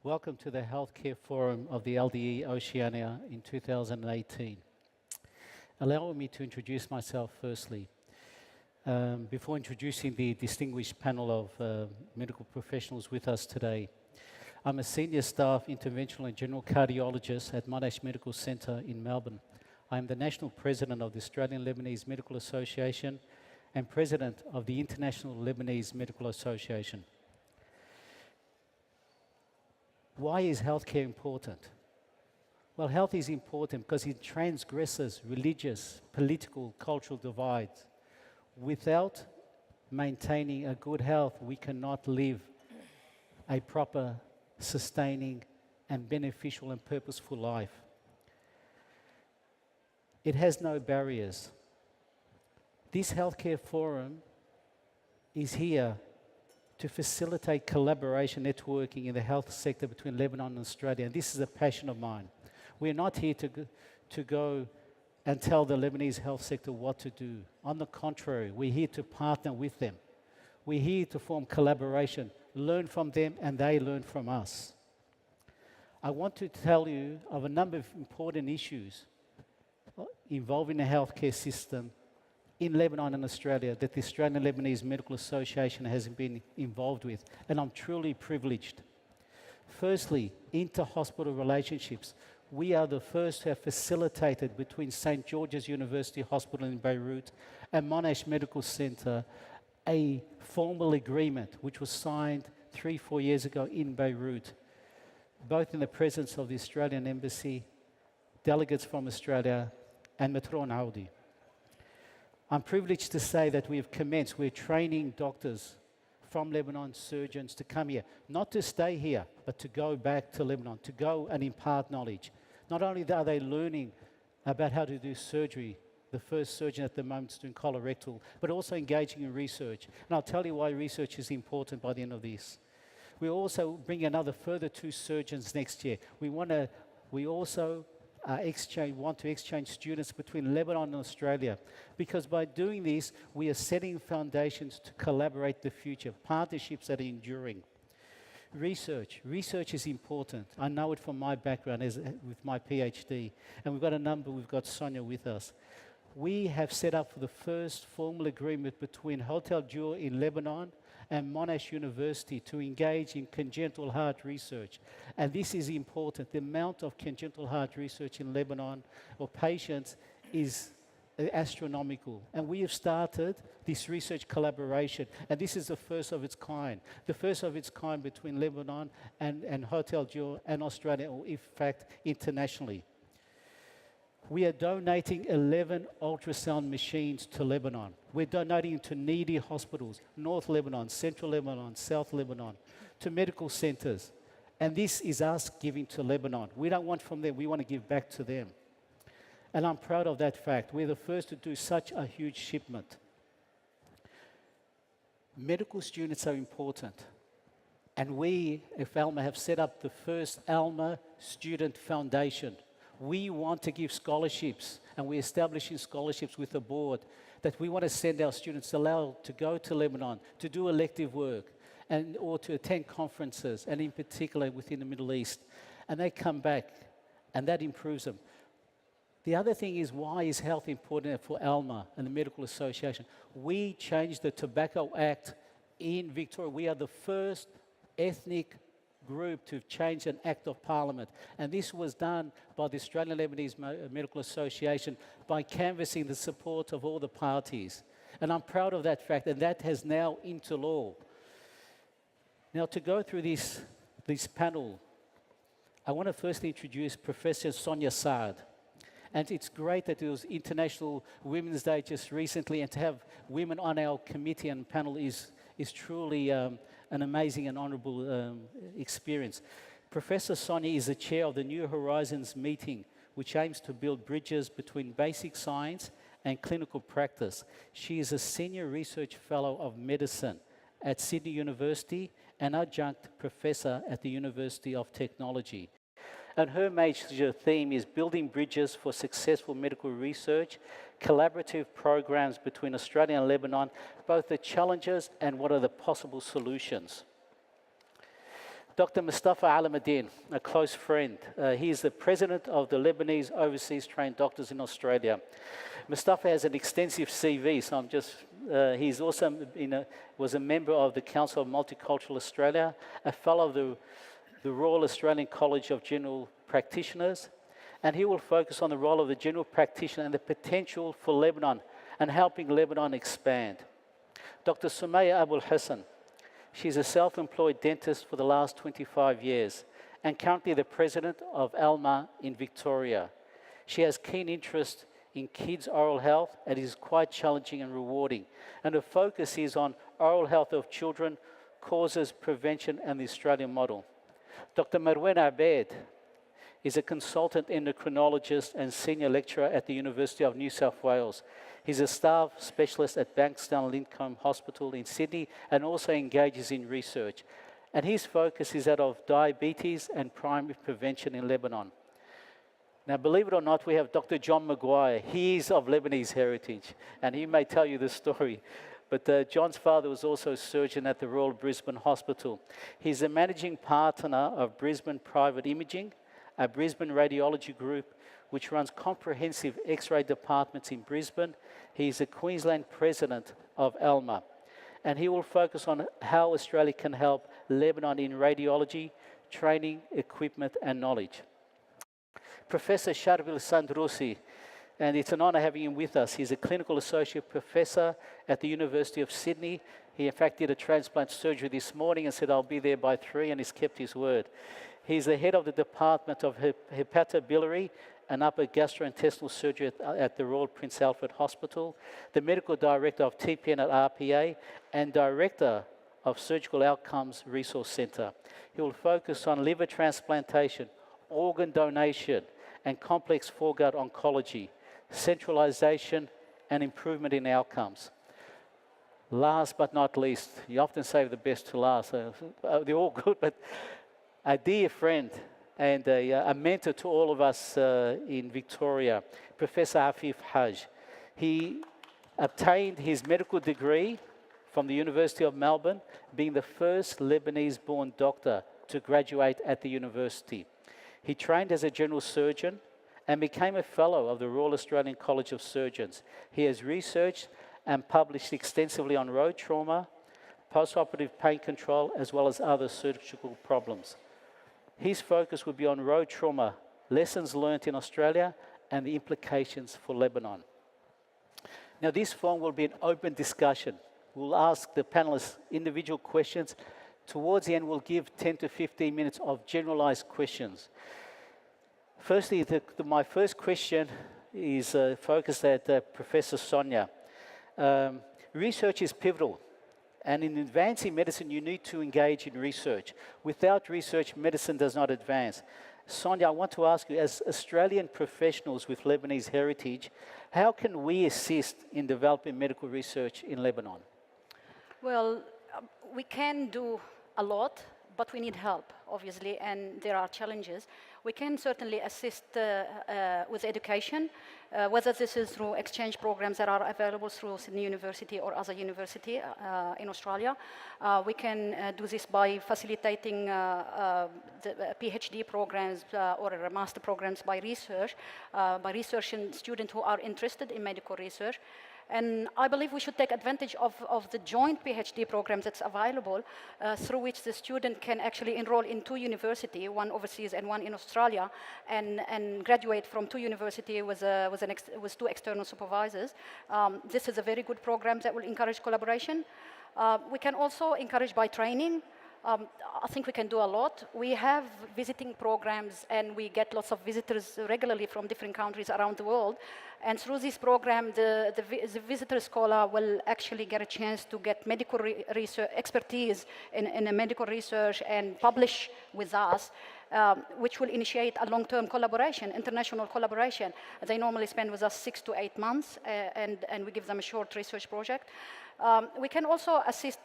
Welcome to the Healthcare Forum of the LDE Oceania in 2018. Allow me to introduce myself firstly. Before introducing the distinguished panel of medical professionals with us today, I'm a senior staff interventional and general cardiologist at Monash Medical Centre in Melbourne. I'm the national president of the Australian Lebanese Medical Association and president of the International Lebanese Medical Association. Why is healthcare important? Well, health is important because it transgresses religious, political, cultural divides. Without maintaining a good health, we cannot live a proper, sustaining, and beneficial and purposeful life. It has no barriers. This healthcare forum is here to facilitate collaboration, networking in the health sector between Lebanon and Australia. And this is a passion of mine. We're not here to go and tell the Lebanese health sector what to do. On the contrary, we're here to partner with them. We're here to form collaboration, learn from them, and they learn from us. I want to tell you of a number of important issues involving the healthcare system in Lebanon and Australia that the Australian Lebanese Medical Association has been involved with, and I'm truly privileged. Firstly, inter-hospital relationships. We are the first to have facilitated between St. George's University Hospital in Beirut and Monash Medical Centre a formal agreement which was signed 3-4 years ago in Beirut, both in the presence of the Australian Embassy, delegates from Australia, and Matron Audi. I'm privileged to say that we have commenced. We're training doctors from Lebanon, surgeons, to come here, not to stay here, but to go back to Lebanon, to go and impart knowledge. Not only are they learning about how to do surgery, the first surgeon at the moment is doing colorectal, but also engaging in research. And I'll tell you why research is important by the end of this. We also bring another further 2 surgeons next year. We also want to exchange students between Lebanon and Australia, because by doing this, we are setting foundations to collaborate the future, partnerships that are enduring. Research is important. I know it from my background with my PhD, and we've got Sonia with us. We have set up for the first formal agreement between Hotel Dieu in Lebanon and Monash University to engage in congenital heart research. And this is important. The amount of congenital heart research in Lebanon or patients is astronomical. And we have started this research collaboration, and this is the first of its kind. The first of its kind between Lebanon and Hotel Dieu and Australia, or in fact, internationally. We are donating 11 ultrasound machines to Lebanon. We're donating to needy hospitals, North Lebanon, Central Lebanon, South Lebanon, to medical centers. And this is us giving to Lebanon. We don't want from them, we want to give back to them. And I'm proud of that fact. We're the first to do such a huge shipment. Medical students are important. And we, at ALMA, have set up the first ALMA Student Foundation. We want to give scholarships, and we're establishing scholarships with the board that we want to send our students allowed to go to Lebanon, to do elective work, or to attend conferences, and in particular within the Middle East. And they come back, and that improves them. The other thing is, why is health important for ALMA and the Medical Association? We changed the Tobacco Act in Victoria. We are the first ethnic group to change an act of parliament, and this was done by the Australian Lebanese Medical Association by canvassing the support of all the parties, and I'm proud of that fact, and that has now into law. Now, to go through this panel, I want to firstly introduce Professor Sonia Saad, and it's great that it was International Women's Day just recently, and to have women on our committee and panel is truly an amazing and honourable experience. Professor Sonia is the chair of the New Horizons meeting, which aims to build bridges between basic science and clinical practice. She is a senior research fellow of medicine at Sydney University and adjunct professor at the University of Technology. And her major theme is building bridges for successful medical research, collaborative programs between Australia and Lebanon, both the challenges and what are the possible solutions. Dr. Mustafa Alamuddin, a close friend. He is the president of the Lebanese Overseas Trained Doctors in Australia. Mustafa has an extensive CV, so he's also was a member of the Council of Multicultural Australia, a fellow of the Royal Australian College of General Practitioners, and he will focus on the role of the general practitioner and the potential for Lebanon and helping Lebanon expand. Dr. Sumaya Abul Hassan, she's a self-employed dentist for the last 25 years and currently the president of ALMA in Victoria. She has keen interest in kids' oral health and is quite challenging and rewarding. And her focus is on oral health of children, causes, prevention, and the Australian model. Dr. Marwan Abed is a consultant endocrinologist and senior lecturer at the University of New South Wales. He's a staff specialist at Bankstown Lincoln Hospital in Sydney and also engages in research. And his focus is that of diabetes and primary prevention in Lebanon. Now, believe it or not, we have Dr. John Maguire. He is of Lebanese heritage, and he may tell you the story. But John's father was also a surgeon at the Royal Brisbane Hospital. He's the managing partner of Brisbane Private Imaging, a Brisbane radiology group which runs comprehensive X-ray departments in Brisbane. He's the Queensland president of ALMA. And he will focus on how Australia can help Lebanon in radiology, training, equipment, and knowledge. Professor Sharbil Sandrusi, and it's an honor having him with us. He's a clinical associate professor at the University of Sydney. He in fact did a transplant surgery this morning and said, I'll be there by 3, and he's kept his word. He's the head of the Department of Hepatobiliary and Upper Gastrointestinal Surgery at the Royal Prince Alfred Hospital, the medical director of TPN at RPA, and director of Surgical Outcomes Resource Centre. He will focus on liver transplantation, organ donation, and complex foregut oncology, centralization, and improvement in outcomes. Last but not least, you often save the best to last. They're all good, but a dear friend and a mentor to all of us in Victoria, Professor Afif Haj. He obtained his medical degree from the University of Melbourne, being the first Lebanese-born doctor to graduate at the university. He trained as a general surgeon and became a fellow of the Royal Australian College of Surgeons. He has researched and published extensively on road trauma, postoperative pain control, as well as other surgical problems. His focus will be on road trauma, lessons learned in Australia, and the implications for Lebanon. Now, this forum will be an open discussion. We'll ask the panelists individual questions. Towards the end, we'll give 10 to 15 minutes of generalized questions. Firstly, my first question is focused at Professor Sonia. Research is pivotal, and in advancing medicine, you need to engage in research. Without research, medicine does not advance. Sonia, I want to ask you, as Australian professionals with Lebanese heritage, how can we assist in developing medical research in Lebanon? Well, we can do a lot, but we need help, obviously, and there are challenges. We can certainly assist with education, whether this is through exchange programs that are available through Sydney University or other university in Australia. We can do this by facilitating the PhD programs or master programs by researching students who are interested in medical research. And I believe we should take advantage of the joint PhD programs that's available, through which the student can actually enroll in 2 universities, one overseas and one in Australia, and graduate from 2 universities with 2 external supervisors. This is a very good program that will encourage collaboration. We can also encourage by training. I think we can do a lot. We have visiting programs, and we get lots of visitors regularly from different countries around the world. And through this program, the visitor scholar will actually get a chance to get medical research expertise in a medical research and publish with us, which will initiate a long-term collaboration, international collaboration. They normally spend with us 6 to 8 months, and we give them a short research project. We can also assist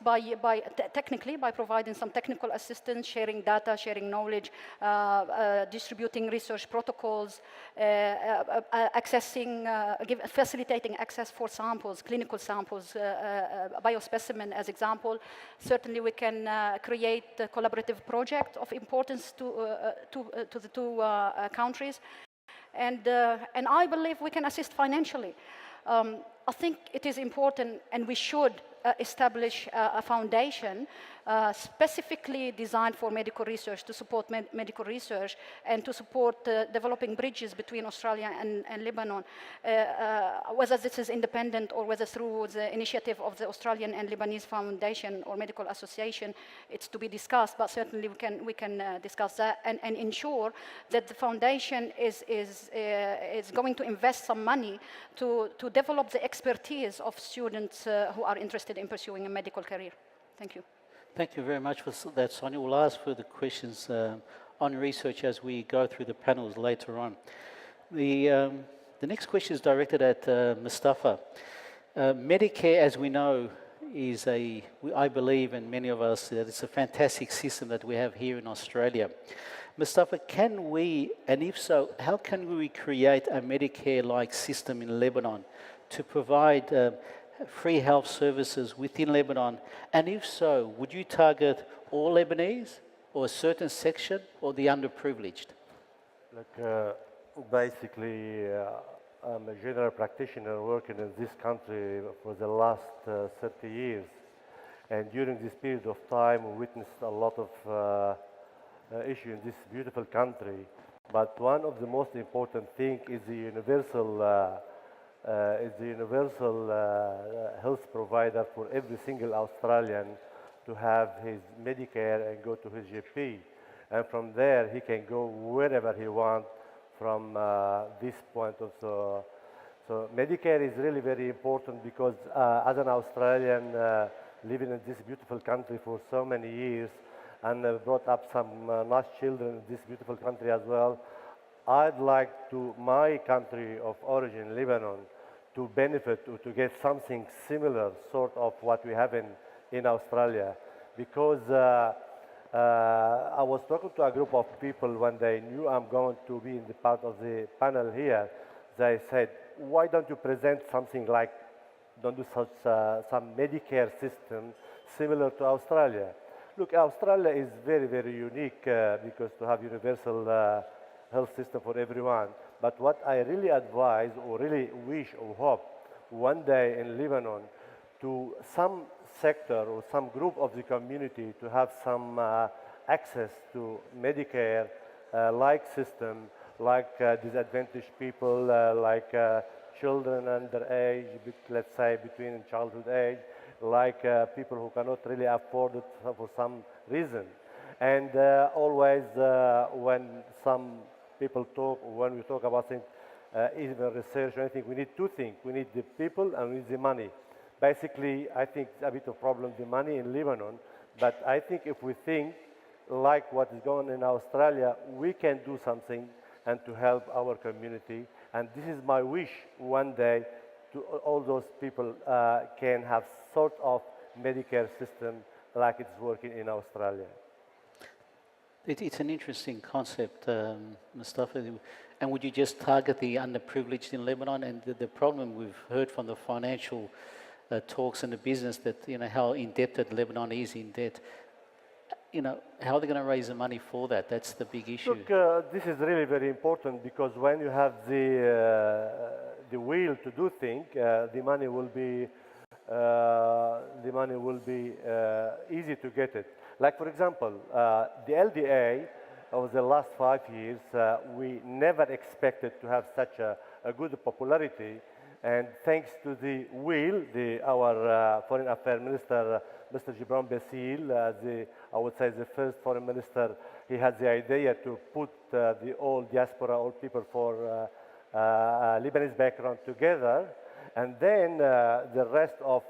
technically by providing some technical assistance, sharing data, sharing knowledge, distributing research protocols, facilitating access for samples, clinical samples, biospecimen as example. Certainly we can create a collaborative project of importance to the two countries. And I believe we can assist financially. I think it is important, and we should establish a foundation specifically designed for medical research, to support medical research and to support developing bridges between Australia and Lebanon, whether this is independent or whether through the initiative of the Australian and Lebanese Foundation or Medical Association. It's to be discussed, but certainly we can discuss that and ensure that the foundation is going to invest some money to develop the expertise of students who are interested in pursuing a medical career. Thank you. Thank you very much for that, Sonia. We'll ask further questions on research as we go through the panels later on. The next question is directed at Mustafa. Medicare, as we know, is I believe, and many of us, that it's a fantastic system that we have here in Australia. Mustafa, can we, and if so, how can we create a Medicare-like system in Lebanon to provide free health services within Lebanon? And if so, would you target all Lebanese or a certain section or the underprivileged? Basically, I'm a general practitioner working in this country for the last 30 years. And during this period of time, we witnessed a lot of issues in this beautiful country. But one of the most important things is the universal health provider for every single Australian to have his Medicare and go to his GP. And from there, he can go wherever he wants from this point of view. So Medicare is really very important because as an Australian living in this beautiful country for so many years and brought up some nice children in this beautiful country as well, I'd like to my country of origin, Lebanon, to benefit or to get something similar, sort of what we have in Australia. Because I was talking to a group of people when they knew I'm going to be in the part of the panel here. They said, why don't you present something like, don't do such some Medicare system similar to Australia? Look, Australia is very, very unique because to have universal health system for everyone. But what I really advise or really wish or hope one day in Lebanon to some sector or some group of the community to have some access to Medicare like system, like disadvantaged people, like children under age, let's say between childhood age, like people who cannot really afford it for some reason. And always when some people talk, when we talk about things, even research or anything, we need two things. We need the people and we need the money. Basically, I think it's a bit of problem, the money in Lebanon, but I think if we think like what is going on in Australia, we can do something and to help our community. And this is my wish one day to all those people can have sort of Medicare system like it's working in Australia. It's an interesting concept, Mustafa. And would you just target the underprivileged in Lebanon? And the problem we've heard from the financial talks and the business that, how indebted Lebanon is in debt. How are they going to raise the money for that? That's the big issue. Look, this is really very important because when you have the will to do things, the money will be easy to get it. Like for example, the LDA over the last 5 years, we never expected to have such a good popularity. And thanks to the will, our Foreign Affairs Minister, Mr. Gibran Bassil, I would say the first Foreign Minister, he had the idea to put the all diaspora, all people for Lebanese background together. And then the rest of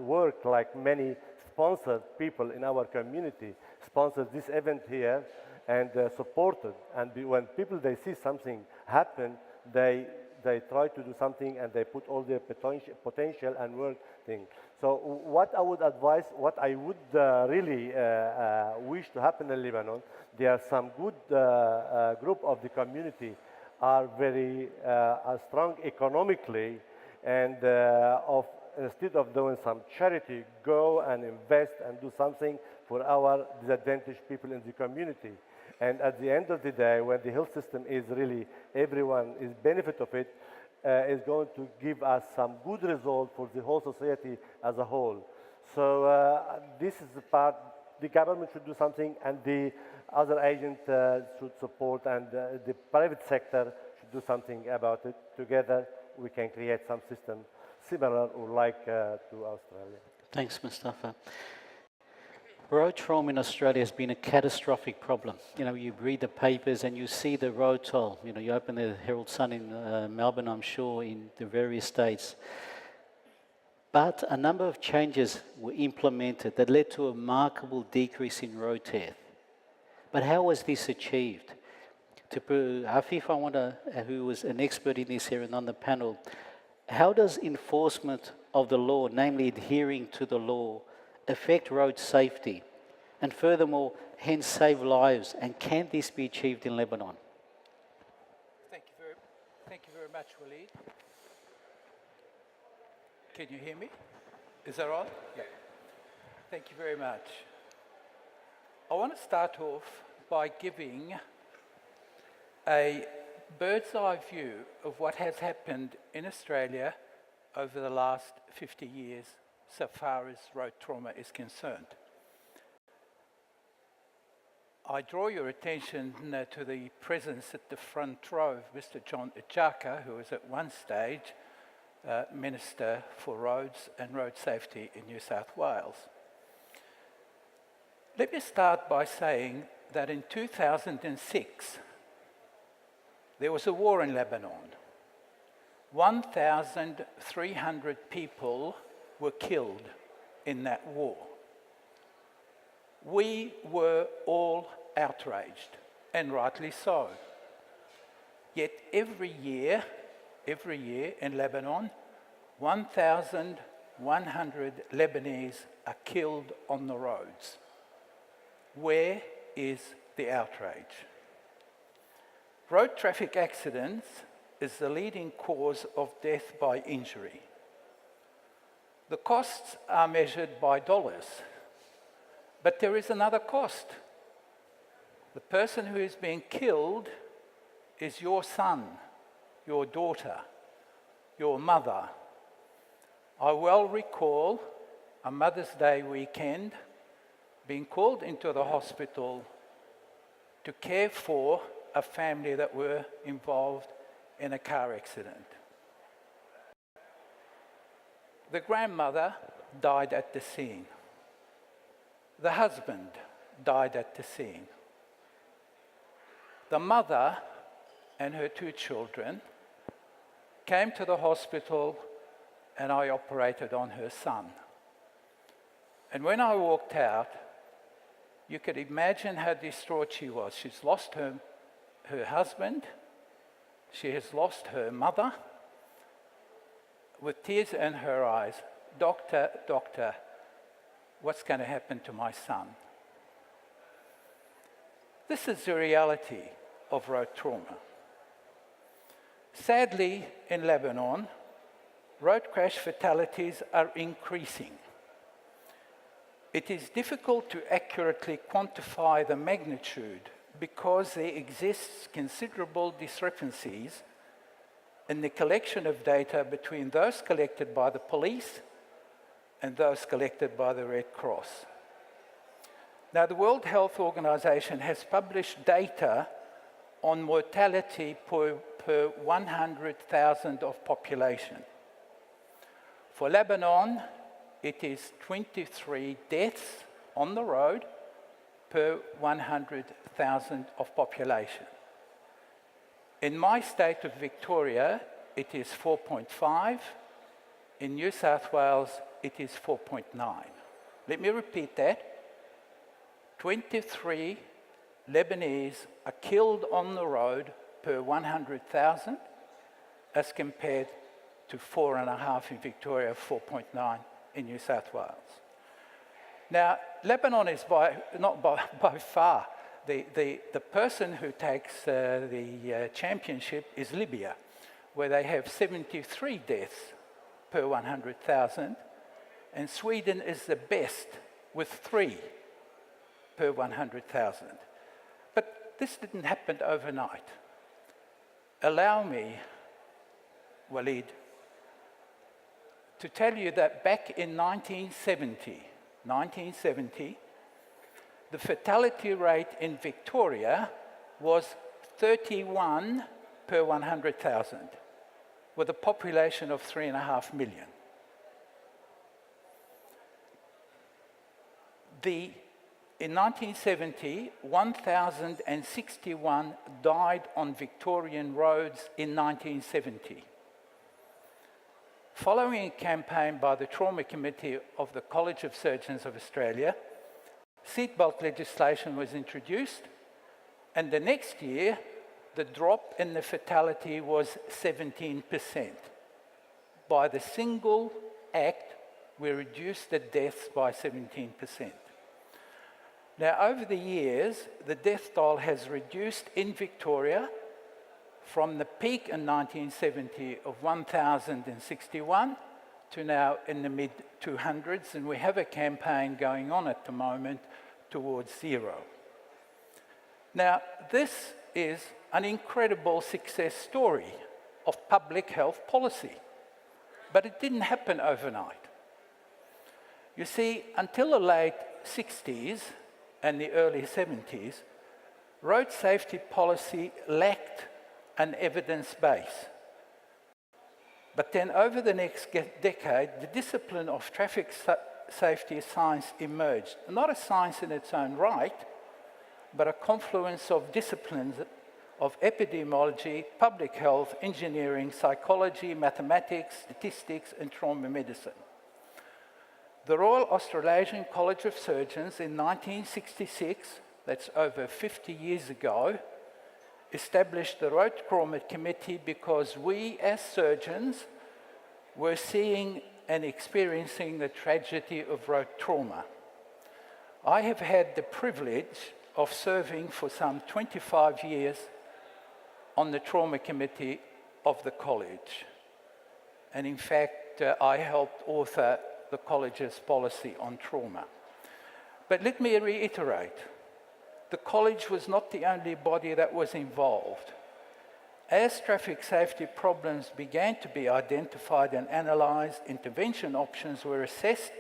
work, like many sponsored people in our community, sponsored this event here and supported. And when people, they see something happen, they they try to do something and they put all their potential and work thing. So what I would advise, what I would really wish to happen in Lebanon, there are some good group of the community are very strong economically, and instead of doing some charity, go and invest and do something for our disadvantaged people in the community. And at the end of the day, when the health system is really, everyone is benefit of it, is going to give us some good result for the whole society as a whole. So this is the part, the government should do something, and the other agent should support, and the private sector should do something about it. Together, we can create some system similar or like to Australia. Thanks, Mustafa. Road trauma in Australia has been a catastrophic problem. You know, you read the papers and you see the road toll. You know, you open the Herald Sun in Melbourne, I'm sure, in the various states. But a number of changes were implemented that led to a remarkable decrease in road death. But how was this achieved? Afif, who was an expert in this area and on the panel, how does enforcement of the law, namely adhering to the law, affect road safety, and furthermore, hence save lives? And can this be achieved in Lebanon? Thank you very much, Waleed. Can you hear me? Is that on? Yeah. Thank you very much. I want to start off by giving a bird's eye view of what has happened in Australia over the last 50 years so far as road trauma is concerned. I draw your attention to the presence at the front row of Mr. John Echaka, who was at one stage Minister for Roads and Road Safety in New South Wales. Let me start by saying that in 2006, there was a war in Lebanon. 1,300 people were killed in that war. We were all outraged, and rightly so. Yet every year in Lebanon, 1,100 Lebanese are killed on the roads. Where is the outrage? Road traffic accidents is the leading cause of death by injury. The costs are measured by dollars, but there is another cost. The person who is being killed is your son, your daughter, your mother. I well recall a Mother's Day weekend being called into the hospital to care for a family that were involved in a car accident. The grandmother died at the scene. The husband died at the scene. The mother and her 2 children came to the hospital, and I operated on her son. And when I walked out, you could imagine how distraught she was. She's lost her husband, she has lost her mother. With tears in her eyes, "Doctor, doctor, what's going to happen to my son?" This is the reality of road trauma. Sadly, in Lebanon, road crash fatalities are increasing. It is difficult to accurately quantify the magnitude because there exists considerable discrepancies in the collection of data between those collected by the police and those collected by the Red Cross. Now, the World Health Organization has published data on mortality per 100,000 of population. For Lebanon, it is 23 deaths on the road per 100,000 of population. In my state of Victoria, it is 4.5. In New South Wales, it is 4.9. Let me repeat that. 23 Lebanese are killed on the road per 100,000. as compared to 4.5 in Victoria, 4.9 in New South Wales. Now, Lebanon is not by far the person who takes the championship is Libya, where they have 73 deaths per 100,000, and Sweden is the best with 3 per 100,000. But this didn't happen overnight. Allow me, Walid, to tell you that back in 1970, the fatality rate in Victoria was 31 per 100,000, with a population of 3.5 million. In 1970, 1,061 died on Victorian roads in 1970. Following a campaign by the Trauma Committee of the College of Surgeons of Australia, seatbelt legislation was introduced, and the next year, the drop in the fatality was 17%. By the single act, we reduced the deaths by 17%. Now, over the years, the death toll has reduced in Victoria from the peak in 1970 of 1,061 to now in the mid-200s, and we have a campaign going on at the moment towards 0. Now, this is an incredible success story of public health policy, but it didn't happen overnight. You see, until the late 60s and the early 70s, road safety policy lacked an evidence base. But then over the next decade, the discipline of traffic safety science emerged. Not a science in its own right, but a confluence of disciplines of epidemiology, public health, engineering, psychology, mathematics, statistics, and trauma medicine. The Royal Australasian College of Surgeons in 1966, that's over 50 years ago, established the Road Trauma Committee because we as surgeons were seeing and experiencing the tragedy of road trauma. I have had the privilege of serving for some 25 years on the Trauma Committee of the college. And in fact, I helped author the college's policy on trauma. But let me reiterate, the college was not the only body that was involved. As traffic safety problems began to be identified and analysed, intervention options were assessed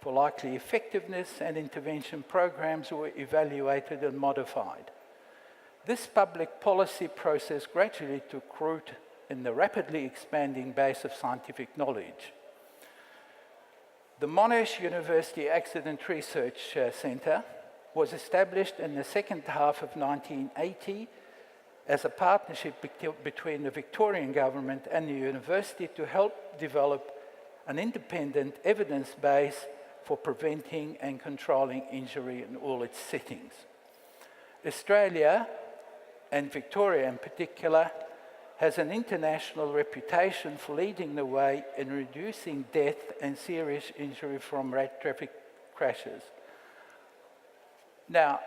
for likely effectiveness, and intervention programs were evaluated and modified. This public policy process gradually took root in the rapidly expanding base of scientific knowledge. The Monash University Accident Research Centre was established in the second half of 1980 as a partnership between the Victorian government and the university to help develop an independent evidence base for preventing and controlling injury in all its settings. Australia, and Victoria in particular, has an international reputation for leading the way in reducing death and serious injury from road traffic crashes. Now,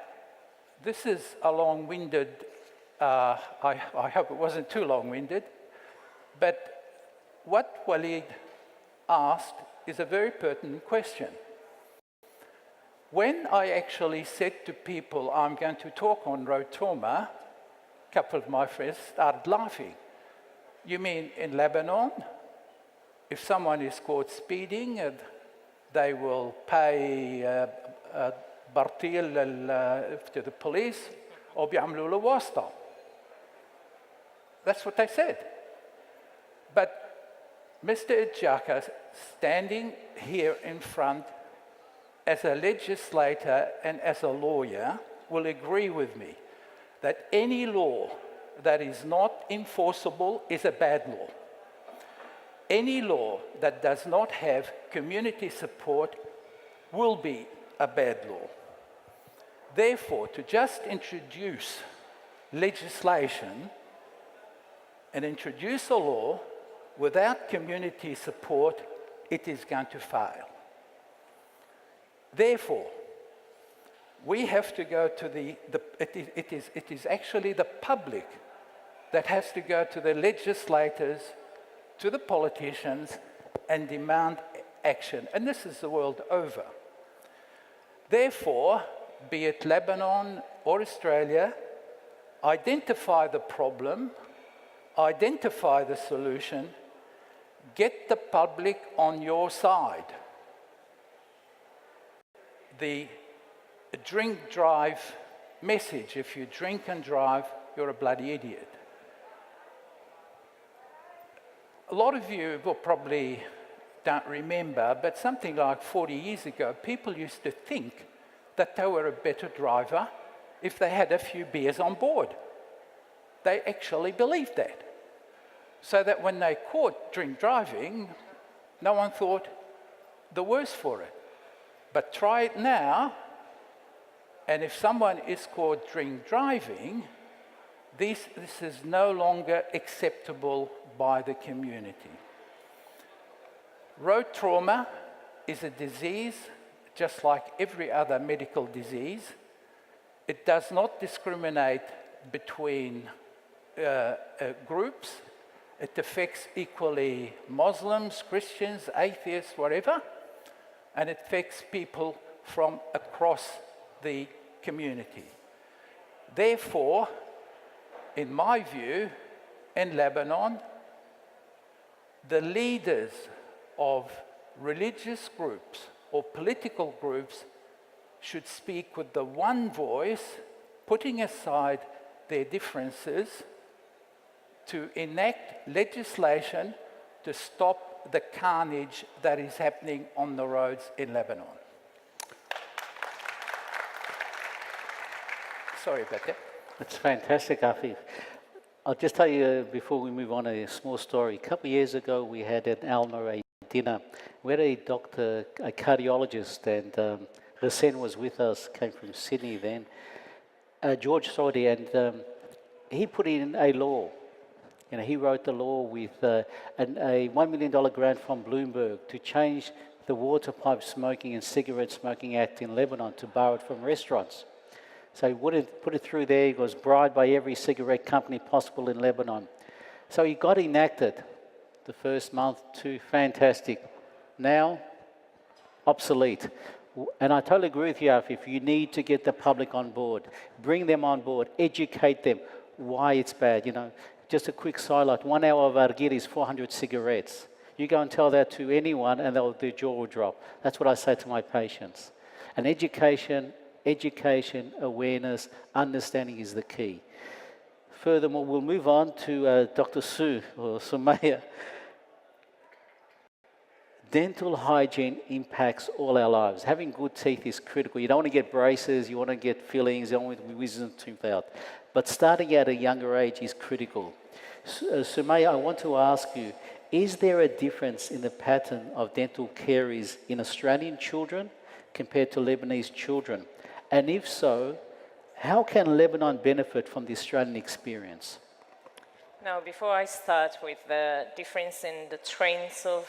this is a long-winded, I hope it wasn't too long-winded, but what Walid asked is a very pertinent question. When I actually said to people, I'm going to talk on road trauma, a couple of my friends started laughing. You mean in Lebanon, if someone is caught speeding, they will pay bartil to the police, or بيعملوا له واسطة. That's what they said. But Mr. Ejaka, standing here in front as a legislator and as a lawyer, will agree with me that any law that is not enforceable is a bad law. Any law that does not have community support will be a bad law. Therefore, to just introduce legislation and introduce a law without community support, it is going to fail. Therefore, we have to go to it is actually the public that has to go to the legislators, to the politicians, and demand action. And this is the world over. Therefore, be it Lebanon or Australia, identify the problem, identify the solution, get the public on your side. The drink-drive message, if you drink and drive, you're a bloody idiot. A lot of you will probably don't remember, but something like 40 years ago, people used to think that they were a better driver if they had a few beers on board. They actually believed that. So that when they caught drink driving, no one thought the worse for it. But try it now, and if someone is caught drink driving, this is no longer acceptable by the community. Road trauma is a disease just like every other medical disease. It does not discriminate between groups. It affects equally Muslims, Christians, atheists, whatever, and it affects people from across the community. Therefore, in my view, in Lebanon, the leaders of religious groups or political groups should speak with the one voice, putting aside their differences, to enact legislation to stop the carnage that is happening on the roads in Lebanon. Sorry about that. That's fantastic, Afif. I'll just tell you before we move on a small story. A couple of years ago, we had at Alma a dinner. We had a doctor, a cardiologist, and Hussein was with us, came from Sydney then, George Saudi, and he put in a law. You know, he wrote the law with a $1 million grant from Bloomberg to change the water pipe smoking and cigarette smoking act in Lebanon to bar it from restaurants. So he put it through there. He was bribed by every cigarette company possible in Lebanon. So he got enacted the first month, too. Fantastic. Now, obsolete. And I totally agree with you, Afif. You need to get the public on board. Bring them on board. Educate them why it's bad. You know, just a quick sidelight. 1 hour of argir is 400 cigarettes. You go and tell that to anyone and their jaw will drop. That's what I say to my patients. And education, awareness, understanding is the key. Furthermore, we'll move on to Dr. Sue, or Sumaya. Dental hygiene impacts all our lives. Having good teeth is critical. You don't want to get braces, you want to get fillings, you don't want to be wisdom tooth out. But starting at a younger age is critical. Sumaya, I want to ask you, is there a difference in the pattern of dental caries in Australian children compared to Lebanese children? And if so, how can Lebanon benefit from the Australian experience? Now, before I start with the difference in the trends of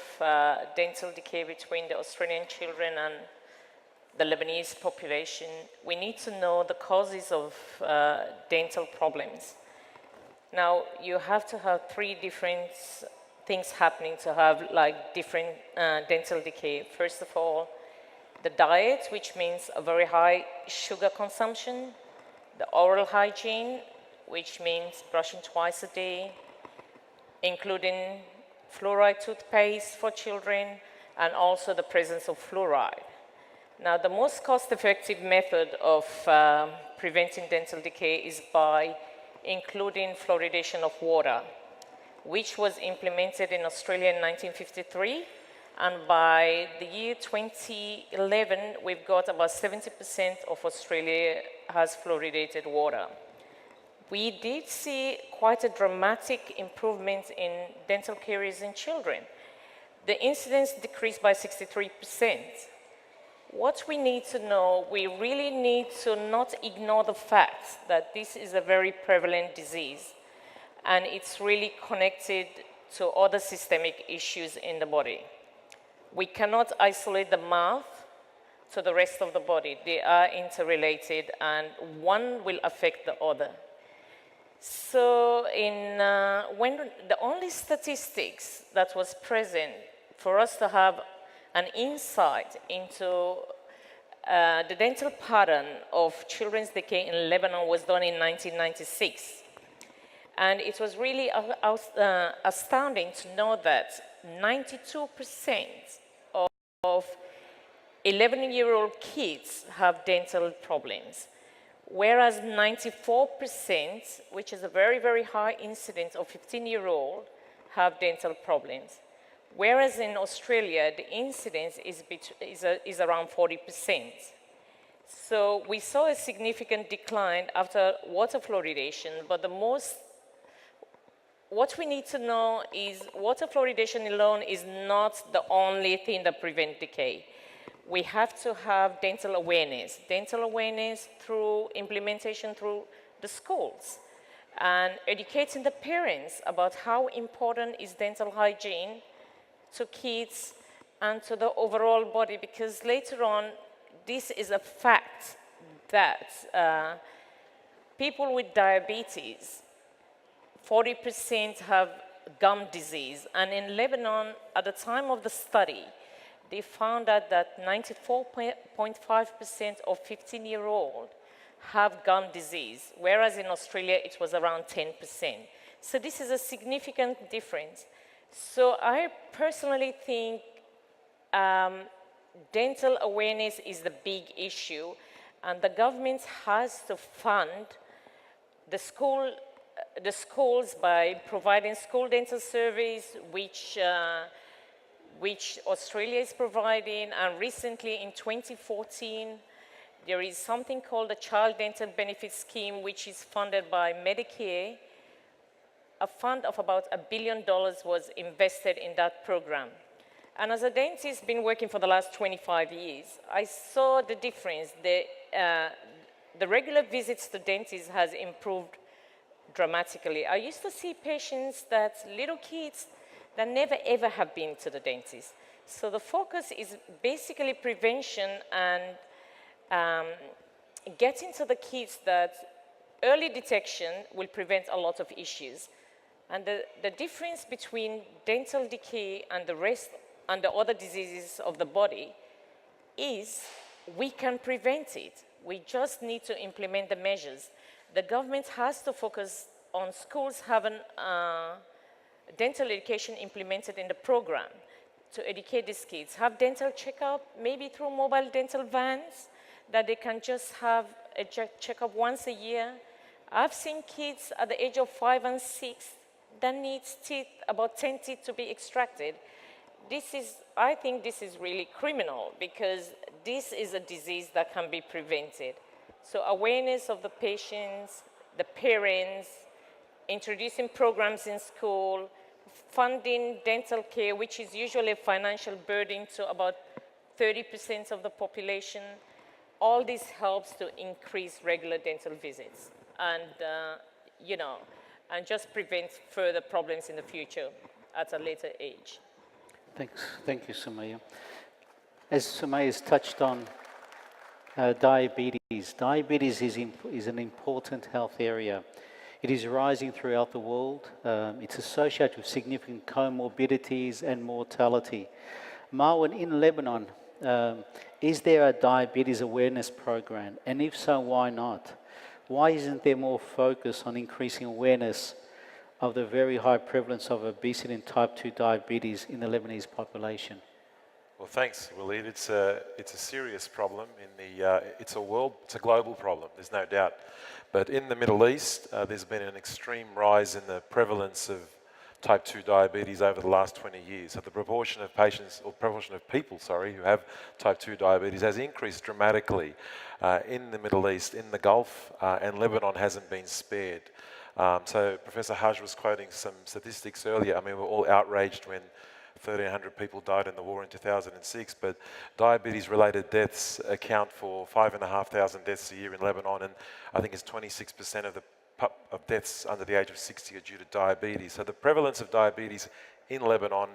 dental decay between the Australian children and the Lebanese population, we need to know the causes of dental problems. Now, you have to have 3 different things happening to have like different dental decay. First of all, the diet, which means a very high sugar consumption, the oral hygiene, which means brushing twice a day, including fluoride toothpaste for children, and also the presence of fluoride. Now, the most cost-effective method of preventing dental decay is by including fluoridation of water, which was implemented in Australia in 1953. And by the year 2011, we've got about 70% of Australia has fluoridated water. We did see quite a dramatic improvement in dental caries in children. The incidence decreased by 63%. What we need to know, we really need to not ignore the fact that this is a very prevalent disease. and it's really connected to other systemic issues in the body. We cannot isolate the mouth to the rest of the body. They are interrelated, and one will affect the other. So when the only statistics that was present for us to have an insight into the dental pattern of children's decay in Lebanon was done in 1996. And it was really astounding to know that 92% of 11-year-old kids have dental problems, whereas 94%, which is a very, very high incidence of 15-year-old, have dental problems. Whereas in Australia, the incidence is around 40%. So we saw a significant decline after water fluoridation, but what we need to know is water fluoridation alone is not the only thing that prevents decay. We have to have dental awareness through implementation through the schools, and educating the parents about how important is dental hygiene to kids and to the overall body, because later on, this is a fact that people with diabetes, 40% have gum disease. And in Lebanon, at the time of the study, they found out that 94.5% of 15-year-old have gum disease, whereas in Australia, it was around 10%. So this is a significant difference. So I personally think dental awareness is the big issue, and the government has to fund the schools by providing school dental service, which Australia is providing. And recently in 2014, there is something called the Child Dental Benefit Scheme, which is funded by Medicare. A fund of about $1 billion was invested in that program. And as a dentist, been working for the last 25 years, I saw the difference. The regular visits to dentists has improved dramatically. I used to see patients little kids that never ever have been to the dentist. So the focus is basically prevention and getting to the kids that early detection will prevent a lot of issues. And the difference between dental decay and the other diseases of the body is we can prevent it. We just need to implement the measures. The government has to focus on schools having dental education implemented in the program to educate these kids. Have dental checkup, maybe through mobile dental vans, that they can just have a checkup once a year. I've seen kids at the age of 5 and 6 that need teeth, about 10 teeth to be extracted. I think this is really criminal, because this is a disease that can be prevented. So awareness of the patients, the parents, introducing programs in school, funding dental care, which is usually a financial burden to about 30% of the population. All this helps to increase regular dental visits and, and just prevent further problems in the future at a later age. Thanks. Thank you, Sumaya. As Sumaya has touched on, diabetes. Diabetes is an important health area. It is rising throughout the world. It's associated with significant comorbidities and mortality. Marwan, in Lebanon, is there a diabetes awareness program? And if so, why not? Why isn't there more focus on increasing awareness of the very high prevalence of obesity and type 2 diabetes in the Lebanese population? Well, thanks, Walid. It's a serious problem. It's a global problem. There's no doubt. But in the Middle East, there's been an extreme rise in the prevalence of type 2 diabetes over the last 20 years. So the proportion of people who have type 2 diabetes has increased dramatically in the Middle East, in the Gulf, and Lebanon hasn't been spared. So Professor Haj was quoting some statistics earlier. I mean, we're all outraged when 1,300 people died in the war in 2006, but diabetes-related deaths account for 5,500 deaths a year in Lebanon, and I think it's 26% of the of deaths under the age of 60 are due to diabetes. So the prevalence of diabetes in Lebanon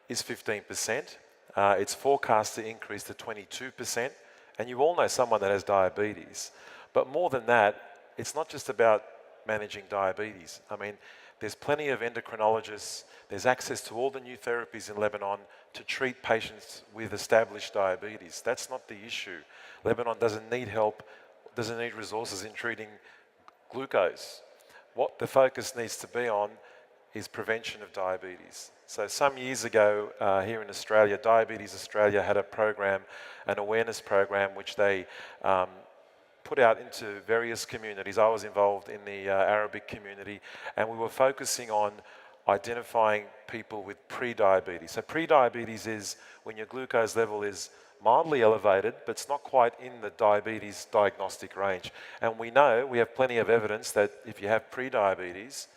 is 15%. It's forecast to increase to 22%. And you all know someone that has diabetes. But more than that, it's not just about managing diabetes. I mean, there's plenty of endocrinologists. There's access to all the new therapies in Lebanon to treat patients with established diabetes. That's not the issue. Lebanon doesn't need help, doesn't need resources in treating glucose. What the focus needs to be on is prevention of diabetes. So some years ago here in Australia, Diabetes Australia had a program, an awareness program, which they put out into various communities. I was involved in the Arabic community, and we were focusing on identifying people with pre-diabetes. So pre-diabetes is when your glucose level is mildly elevated, but it's not quite in the diabetes diagnostic range. And we know, we have plenty of evidence that if you have pre-diabetes,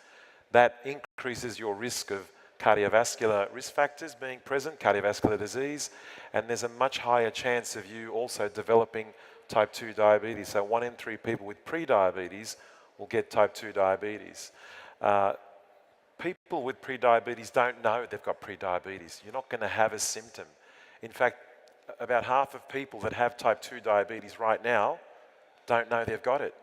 that increases your risk of cardiovascular risk factors being present, cardiovascular disease, and there's a much higher chance of you also developing type 2 diabetes. So 1 in 3 people with pre-diabetes will get type 2 diabetes. People with pre-diabetes don't know they've got pre-diabetes. You're not going to have a symptom. In fact, about half of people that have type 2 diabetes right now don't know they've got it.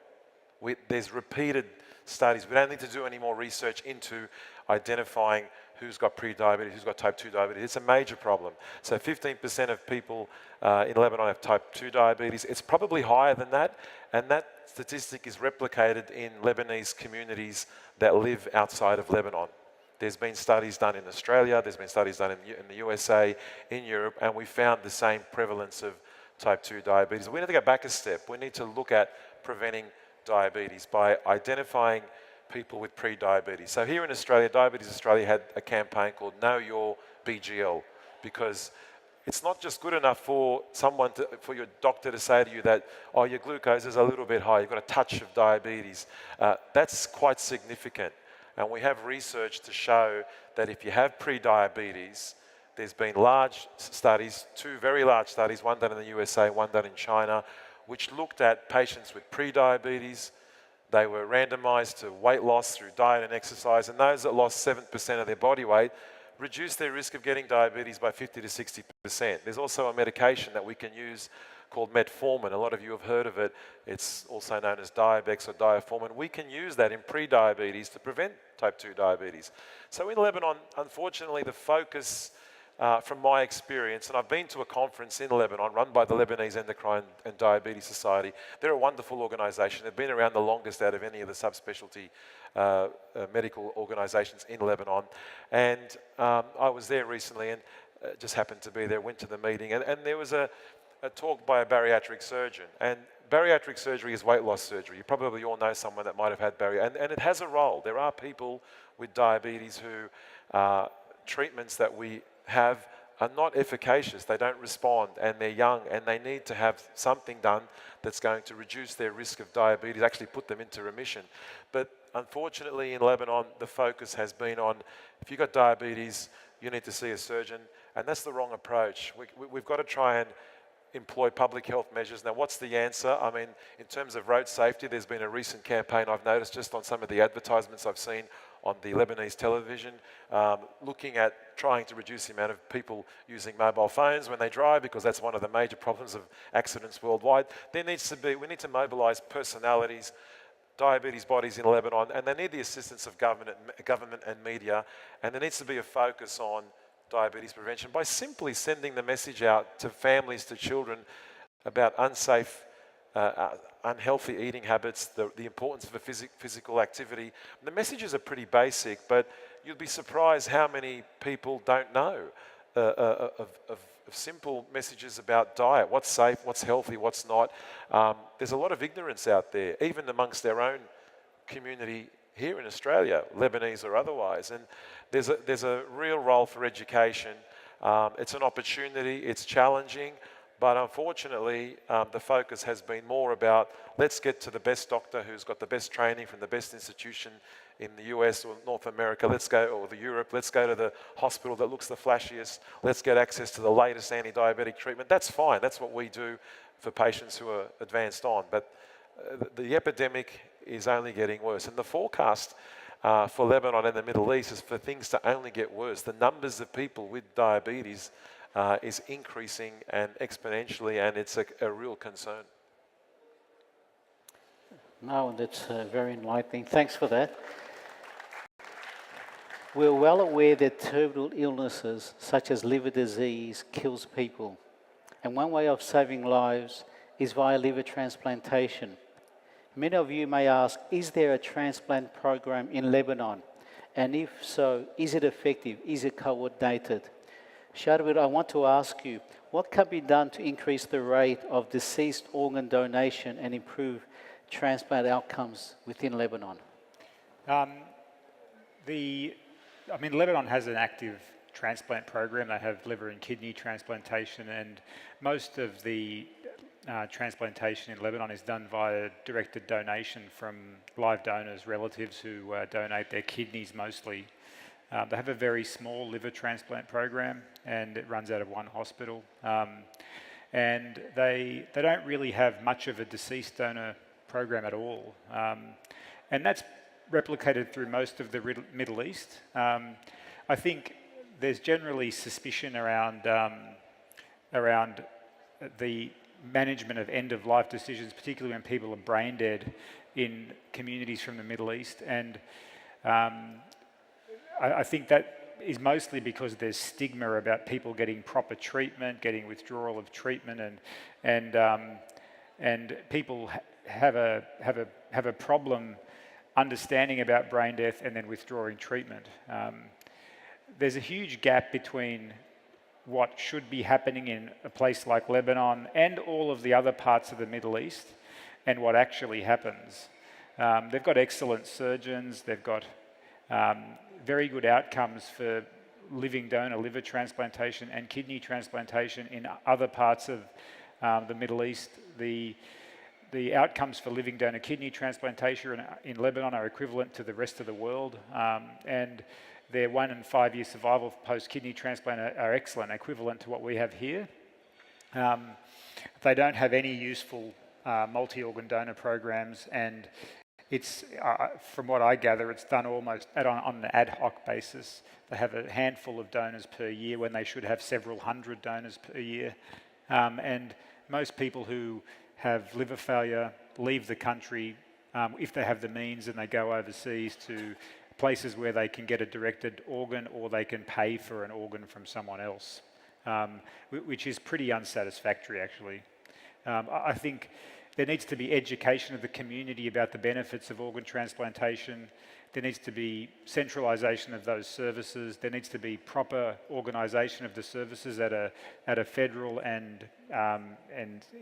There's repeated studies. We don't need to do any more research into identifying who's got pre-diabetes, who's got type 2 diabetes. It's a major problem. So 15% of people in Lebanon have type 2 diabetes. It's probably higher than that, and that statistic is replicated in Lebanese communities that live outside of Lebanon. There's been studies done in Australia, there's been studies done in the USA, in Europe, and we found the same prevalence of type 2 diabetes. We need to go back a step. We need to look at preventing diabetes by identifying people with pre-diabetes. So here in Australia, Diabetes Australia had a campaign called Know Your BGL, because it's not just good enough for for your doctor to say to you that, oh, your glucose is a little bit high, you've got a touch of diabetes. That's quite significant. And we have research to show that if you have pre-diabetes, there's been large studies, 2 very large studies, one done in the USA, one done in China, which looked at patients with pre-diabetes. They were randomized to weight loss through diet and exercise, and those that lost 7% of their body weight reduced their risk of getting diabetes by 50 to 60%. There's also a medication that we can use called metformin. A lot of you have heard of it. It's also known as Diabex or diaformin. We can use that in pre-diabetes to prevent type 2 diabetes. So in Lebanon, unfortunately, the focus from my experience, and I've been to a conference in Lebanon run by the Lebanese Endocrine and Diabetes Society. They're a wonderful organisation. They've been around the longest out of any of the subspecialty medical organisations in Lebanon. And I was there recently and just happened to be there, went to the meeting, and there was a talk by a bariatric surgeon. And bariatric surgery is weight loss surgery. You probably all know someone that might have had bariatric, and it has a role. There are people with diabetes who treatments that we have are not efficacious. They don't respond, and they're young, and they need to have something done that's going to reduce their risk of diabetes, actually put them into remission. But unfortunately in Lebanon, the focus has been on, if you've got diabetes, you need to see a surgeon, and that's the wrong approach. We've got to try and employ public health measures. Now, what's the answer? I mean, in terms of road safety, there's been a recent campaign I've noticed just on some of the advertisements I've seen on the Lebanese television, looking at trying to reduce the amount of people using mobile phones when they drive, because that's one of the major problems of accidents worldwide. We need to mobilise personalities, diabetes bodies in Lebanon, and they need the assistance of government and media, and there needs to be a focus on diabetes prevention by simply sending the message out to families, to children, about unsafe, unhealthy eating habits, the importance of a physical activity. The messages are pretty basic, but you'll be surprised how many people don't know of simple messages about diet, what's safe, what's healthy, what's not. There's a lot of ignorance out there, even amongst their own community here in Australia, Lebanese or otherwise, and there's a real role for education. It's an opportunity, it's challenging, but unfortunately the focus has been more about, let's get to the best doctor who's got the best training from the best institution in the US or North America, or Europe, let's go to the hospital that looks the flashiest, let's get access to the latest anti-diabetic treatment. That's fine, that's what we do for patients who are advanced on, but the epidemic is only getting worse. And the forecast for Lebanon and the Middle East is for things to only get worse. The numbers of people with diabetes is increasing and exponentially, and it's a real concern. No, that's very enlightening. Thanks for that. We're well aware that terminal illnesses such as liver disease kills people. And one way of saving lives is via liver transplantation. Many of you may ask, is there a transplant program in Lebanon? And if so, is it effective? Is it coordinated? Shadwell, I want to ask you, what can be done to increase the rate of deceased organ donation and improve transplant outcomes within Lebanon? Lebanon has an active transplant program. They have liver and kidney transplantation, and most of the transplantation in Lebanon is done via directed donation from live donors, relatives who donate their kidneys mostly. They have a very small liver transplant program, and it runs out of one hospital. And they don't really have much of a deceased donor program at all. And that's replicated through most of the Middle East. I think there's generally suspicion around the management of end-of-life decisions, particularly when people are brain dead in communities from the Middle East. And I think that is mostly because there's stigma about people getting proper treatment, getting withdrawal of treatment, and people have a problem understanding about brain death and then withdrawing treatment. There's a huge gap between what should be happening in a place like Lebanon and all of the other parts of the Middle East and what actually happens. They've got excellent surgeons, they've got very good outcomes for living donor liver transplantation and kidney transplantation in other parts of the Middle East. The outcomes for living donor kidney transplantation in Lebanon are equivalent to the rest of the world, and their 1 and 5 year survival post-kidney transplant are excellent, equivalent to what we have here. They don't have any useful multi-organ donor programs, and it's, from what I gather, it's done almost on an ad hoc basis. They have a handful of donors per year when they should have several hundred donors per year. And most people who have liver failure leave the country if they have the means, and they go overseas to places where they can get a directed organ or they can pay for an organ from someone else, which is pretty unsatisfactory, actually. I think there needs to be education of the community about the benefits of organ transplantation. There needs to be centralisation of those services. There needs to be proper organisation of the services at a federal and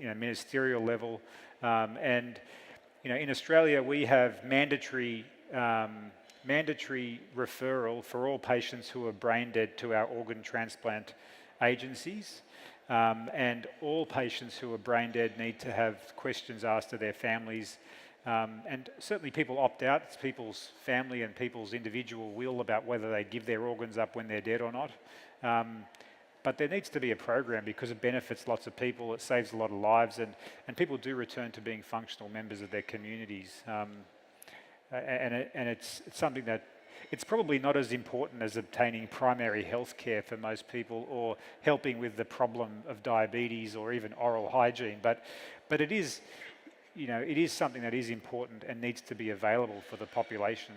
ministerial level. And in Australia, we have mandatory referral for all patients who are brain dead to our organ transplant agencies. And all patients who are brain dead need to have questions asked of their families. And certainly people opt out. It's people's family and people's individual will about whether they give their organs up when they're dead or not. But there needs to be a program because it benefits lots of people. It saves a lot of lives, and people do return to being functional members of their communities. And it's something that it's probably not as important as obtaining primary health care for most people or helping with the problem of diabetes or even oral hygiene. But it is, it is something that is important and needs to be available for the population.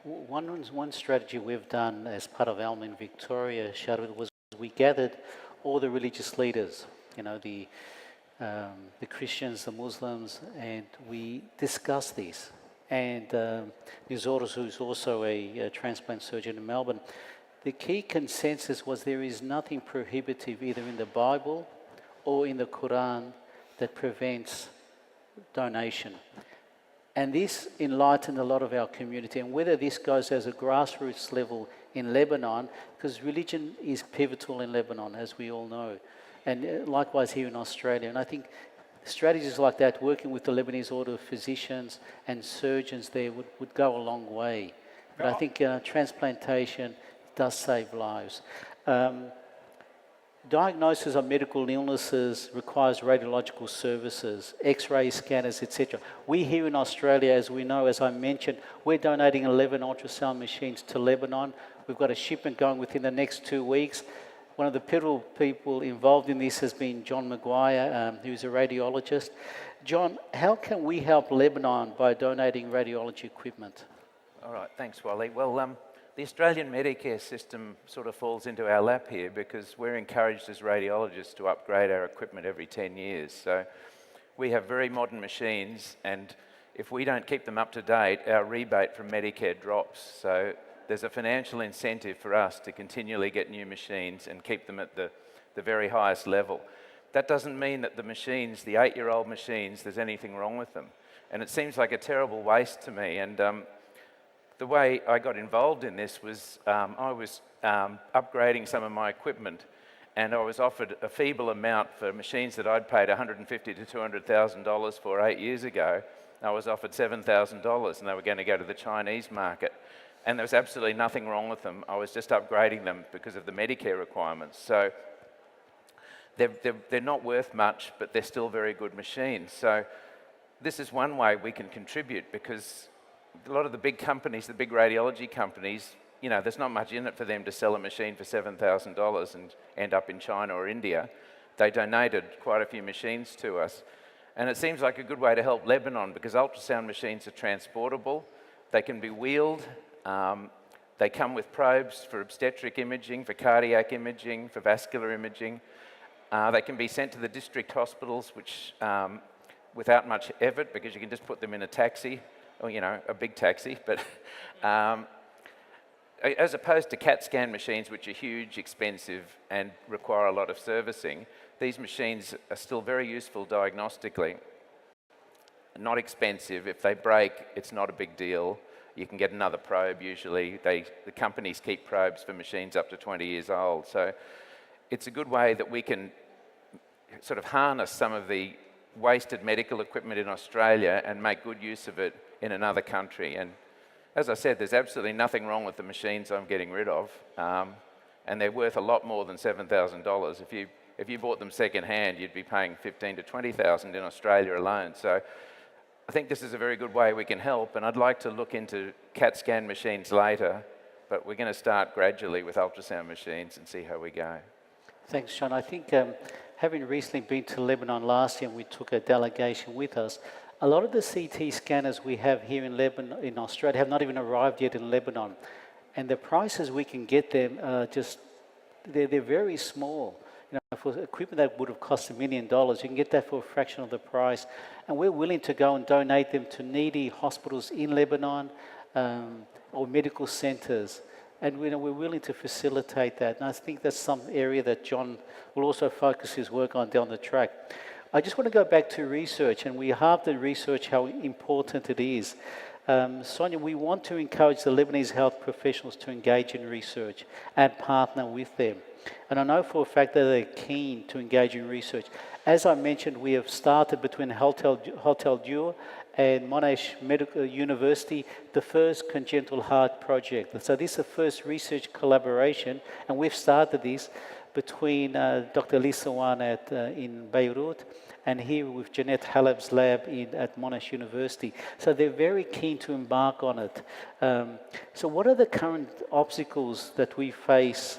One strategy we've done as part of ALMA in Victoria, Shadwell, was we gathered all the religious leaders, the Christians, the Muslims, and we discussed these. And Nizoros, who's also a transplant surgeon in Melbourne, the key consensus was there is nothing prohibitive either in the Bible or in the Quran that prevents donation. And this enlightened a lot of our community. And whether this goes as a grassroots level in Lebanon, because religion is pivotal in Lebanon, as we all know, and likewise here in Australia. And I think strategies like that, working with the Lebanese Order of Physicians and surgeons there would go a long way. But I think transplantation does save lives. Diagnosis of medical illnesses requires radiological services, X-ray scanners, etc. We here in Australia, as we know, as I mentioned, we're donating 11 ultrasound machines to Lebanon. We've got a shipment going within the next 2 weeks. One of the pivotal people involved in this has been John Maguire, who's a radiologist. John, how can we help Lebanon by donating radiology equipment? All right, thanks, Wally. Well, the Australian Medicare system sort of falls into our lap here because we're encouraged as radiologists to upgrade our equipment every 10 years. So we have very modern machines, and if we don't keep them up to date, our rebate from Medicare drops. So there's a financial incentive for us to continually get new machines and keep them at the very highest level. That doesn't mean that the machines, the 8-year-old machines, there's anything wrong with them. And it seems like a terrible waste to me. And the way I got involved in this was I was upgrading some of my equipment, and I was offered a feeble amount for machines that I'd paid $150,000 to $200,000 for 8 years ago. I was offered $7,000, and they were going to go to the Chinese market. And there was absolutely nothing wrong with them. I was just upgrading them because of the Medicare requirements. So they're not worth much, but they're still very good machines. So this is one way we can contribute, because a lot of the big companies, the big radiology companies, you know, there's not much in it for them to sell a machine for $7,000 and end up in China or India. They donated quite a few machines to us. And it seems like a good way to help Lebanon, because ultrasound machines are transportable, they can be wheeled, they come with probes for obstetric imaging, for cardiac imaging, for vascular imaging. They can be sent to the district hospitals, which without much effort, because you can just put them in a taxi, or, you know, a big taxi, but as opposed to CAT scan machines, which are huge, expensive, and require a lot of servicing, these machines are still very useful diagnostically, not expensive. If they break, it's not a big deal. You can get another probe usually. The companies keep probes for machines up to 20 years old. So it's a good way that we can sort of harness some of the wasted medical equipment in Australia and make good use of it in another country. And as I said, there's absolutely nothing wrong with the machines I'm getting rid of, and they're worth a lot more than $7,000. If you bought them second hand, you'd be paying $15,000 to $20,000 in Australia alone. So I think this is a very good way we can help, and I'd like to look into CAT scan machines later, but we're going to start gradually with ultrasound machines and see how we go. Thanks, John. I think having recently been to Lebanon last year, and we took a delegation with us, a lot of the CT scanners we have here in Lebanon, in Australia, have not even arrived yet in Lebanon. And the prices we can get them are just, they're very small. You know, for equipment that would have cost $1 million, you can get that for a fraction of the price. And we're willing to go and donate them to needy hospitals in Lebanon or medical centers. And we're willing to facilitate that. And I think that's some area that John will also focus his work on down the track. I just want to go back to research, and we have to research how important it is. Sonia, we want to encourage the Lebanese health professionals to engage in research and partner with them. And I know for a fact that they're keen to engage in research. As I mentioned, we have started between Hotel Dieu and Monash Medical University, the first congenital heart project. So this is the first research collaboration, and we've started this between Dr. Lisa Wan in Beirut and here with Jeanette Haleb's lab at Monash University. So they're very keen to embark on it. So what are the current obstacles that we face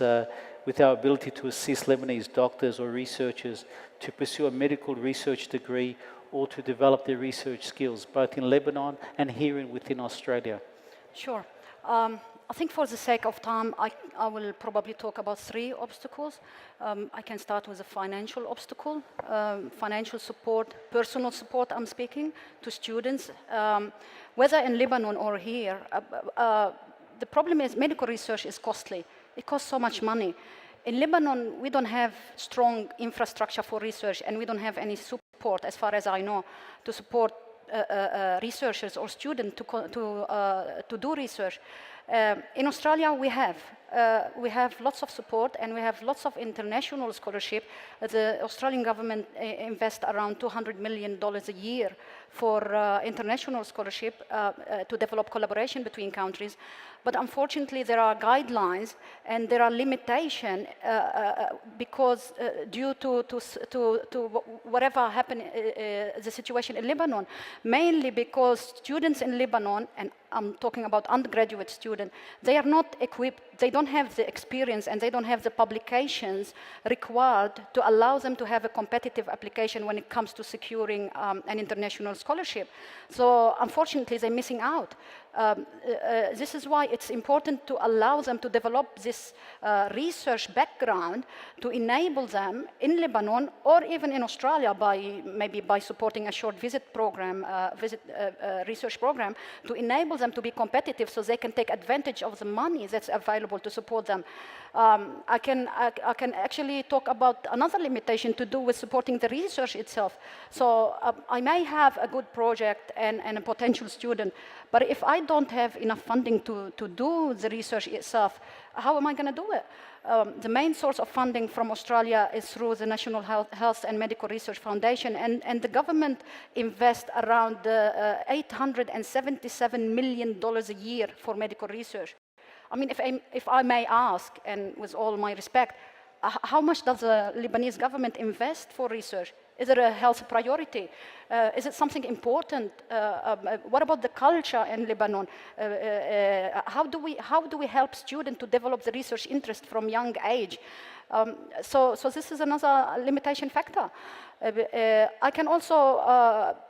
with our ability to assist Lebanese doctors or researchers to pursue a medical research degree or to develop their research skills, both in Lebanon and here within Australia? Sure. I think for the sake of time, I will probably talk about 3 obstacles. I can start with a financial obstacle, financial support, personal support I'm speaking, to students. Whether in Lebanon or here, the problem is medical research is costly. It costs so much money. In Lebanon, we don't have strong infrastructure for research, and we don't have any support, as far as I know, to support researchers or students to do research. In Australia, we have lots of support and we have lots of international scholarship. The Australian government invests around $200 million a year for international scholarship to develop collaboration between countries. But unfortunately, there are guidelines and there are limitations because due to whatever happened, the situation in Lebanon, mainly because students in Lebanon, and I'm talking about undergraduate students, they are not equipped, they don't have the experience and they don't have the publications required to allow them to have a competitive application when it comes to securing an international scholarship. So unfortunately, they're missing out. This is why it's important to allow them to develop this research background to enable them in Lebanon or even in Australia maybe by supporting a short visit program, research program, to enable them to be competitive so they can take advantage of the money that's available to support them. I can actually talk about another limitation to do with supporting the research itself. So I may have a good project and a potential student, but if I don't have enough funding to do the research itself, how am I going to do it? The main source of funding from Australia is through the National Health and Medical Research Foundation, and the government invests around $877 million a year for medical research. I mean, if I may ask, and with all my respect, how much does the Lebanese government invest for research? Is it a health priority? Is it something important? What about the culture in Lebanon? How do we help students to develop the research interest from young age? So this is another limitation factor. I can also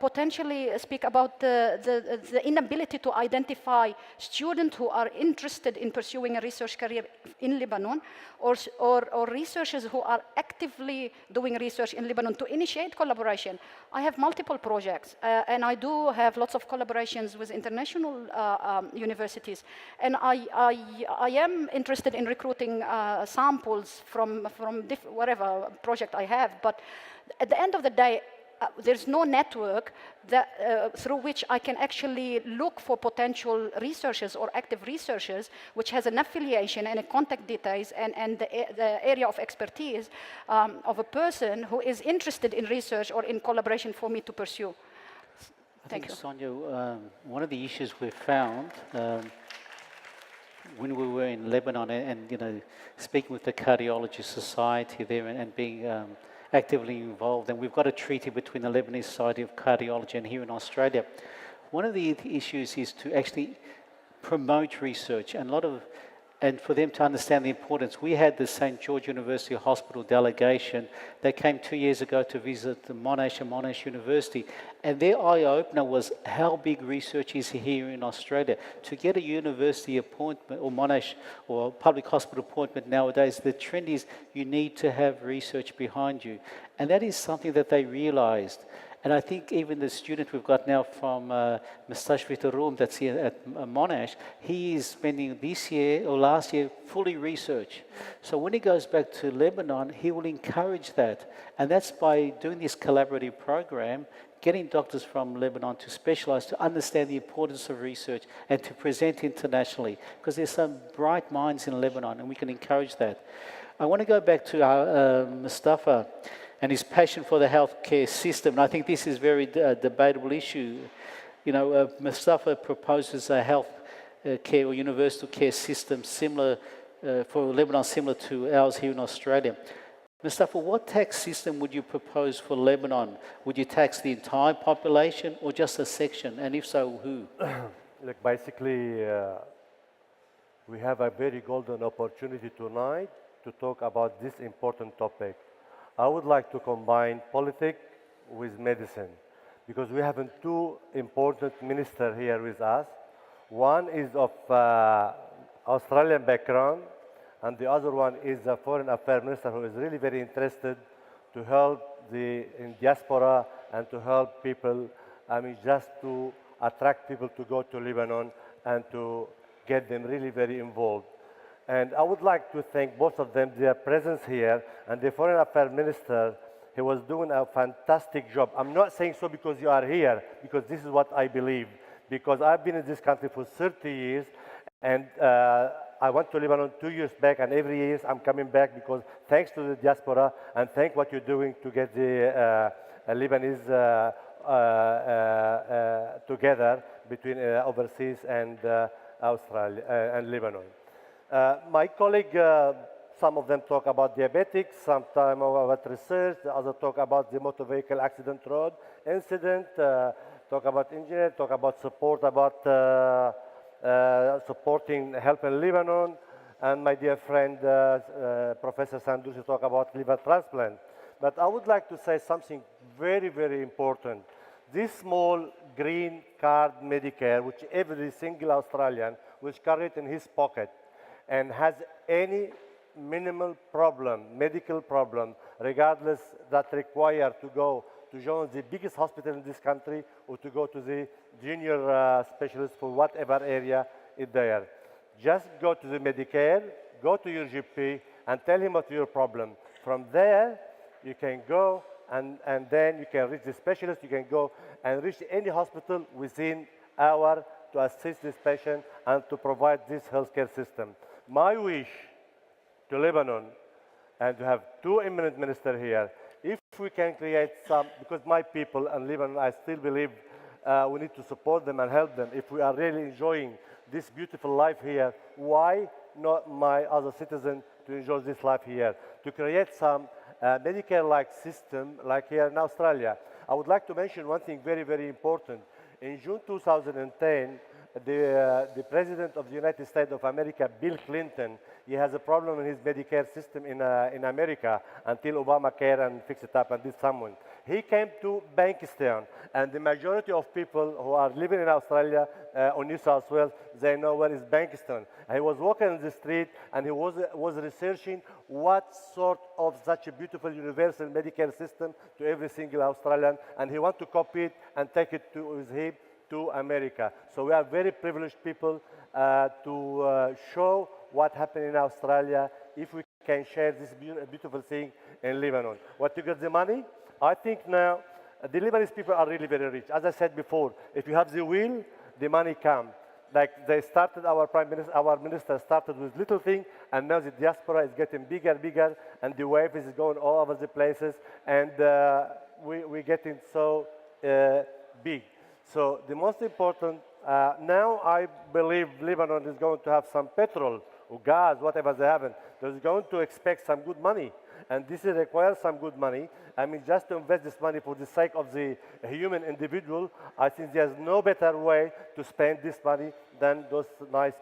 potentially speak about the inability to identify students who are interested in pursuing a research career in Lebanon, or researchers who are actively doing research in Lebanon to initiate collaboration. I have multiple projects, and I do have lots of collaborations with international universities. And I am interested in recruiting samples from whatever project I have, but at the end of the day, there's no network through which I can actually look for potential researchers or active researchers, which has an affiliation and a contact details and the area of expertise of a person who is interested in research or in collaboration for me to pursue. Thank you. Sonia, one of the issues we found when we were in Lebanon and speaking with the Cardiology Society there and being actively involved, and we've got a treaty between the Lebanese Society of Cardiology and here in Australia. One of the issues is to actually promote research and for them to understand the importance. We had the St. George University Hospital delegation that came 2 years ago to visit the Monash and Monash University, and their eye-opener was how big research is here in Australia. To get a university appointment or Monash or public hospital appointment nowadays, the trend is you need to have research behind you, and that is something that they realised. And I think even the student we've got now from Mustashfit Room that's here at Monash, he is spending this year or last year fully research. So when he goes back to Lebanon, he will encourage that. And that's by doing this collaborative program, getting doctors from Lebanon to specialize, to understand the importance of research and to present internationally. Because there's some bright minds in Lebanon and we can encourage that. I want to go back to our Mustafa and his passion for the healthcare system. And I think this is a very debatable issue. Mustafa proposes a health care or universal care system similar for Lebanon, similar to ours here in Australia. Mustafa, what tax system would you propose for Lebanon? Would you tax the entire population or just a section? And if so, who? Look, basically, we have a very golden opportunity tonight to talk about this important topic. I would like to combine politics with medicine because we have two important ministers here with us. One is of Australian background and the other one is a foreign affairs minister who is really very interested to help in diaspora and to help people, just to attract people to go to Lebanon and to get them really very involved. And I would like to thank both of them, their presence here, and the Foreign Affairs Minister, he was doing a fantastic job. I'm not saying so because you are here, because this is what I believe, because I've been in this country for 30 years, And I went to Lebanon 2 years back, and every year I'm coming back because thanks to the diaspora and thank what you're doing to get the Lebanese together between overseas and Australia and Lebanon. My colleague, some of them talk about diabetics, some time about research, the other talk about the motor vehicle accident road incident, talk about engineer, talk about support about supporting help in Lebanon, and my dear friend Professor Sandusi talk about liver transplant. But I would like to say something very, very important. This small green card Medicare, which every single Australian will carry it in his pocket and has any minimal problem, medical problem, regardless that require to go to join the biggest hospital in this country or to go to the junior specialist for whatever area is there. Just go to the Medicare, go to your GP, and tell him about your problem. From there, you can go and then you can reach the specialist, you can go and reach any hospital within hour to assist this patient and to provide this healthcare system. My wish to Lebanon and to have two eminent ministers here, if we can create some, because my people in Lebanon, I still believe we need to support them and help them. If we are really enjoying this beautiful life here, why not my other citizens to enjoy this life here? To create some Medicare-like system like here in Australia. I would like to mention one thing very, very important. In June 2010, the President of the United States of America, Bill Clinton, he has a problem in his Medicare system in America until Obamacare and fix it up and did someone. He came to Bankstown, and the majority of people who are living in Australia or New South Wales, they know where is Bankstown. He was walking in the street and he was researching what sort of such a beautiful universal Medicare system to every single Australian, and he want to copy it and take it to with him to America. So we are very privileged people to show what happened in Australia if we can share this beautiful thing in Lebanon. What to get the money? I think now the Lebanese people are really very rich. As I said before, if you have the will, the money comes. Like they started, our minister started with little thing, and now the diaspora is getting bigger, bigger, and the wave is going all over the places, and we're getting so big. So the most important, now I believe Lebanon is going to have some petrol or gas, whatever they haven't. They're going to expect some good money. And this requires some good money. I mean, just to invest this money for the sake of the human individual, I think there's no better way to spend this money than those nice,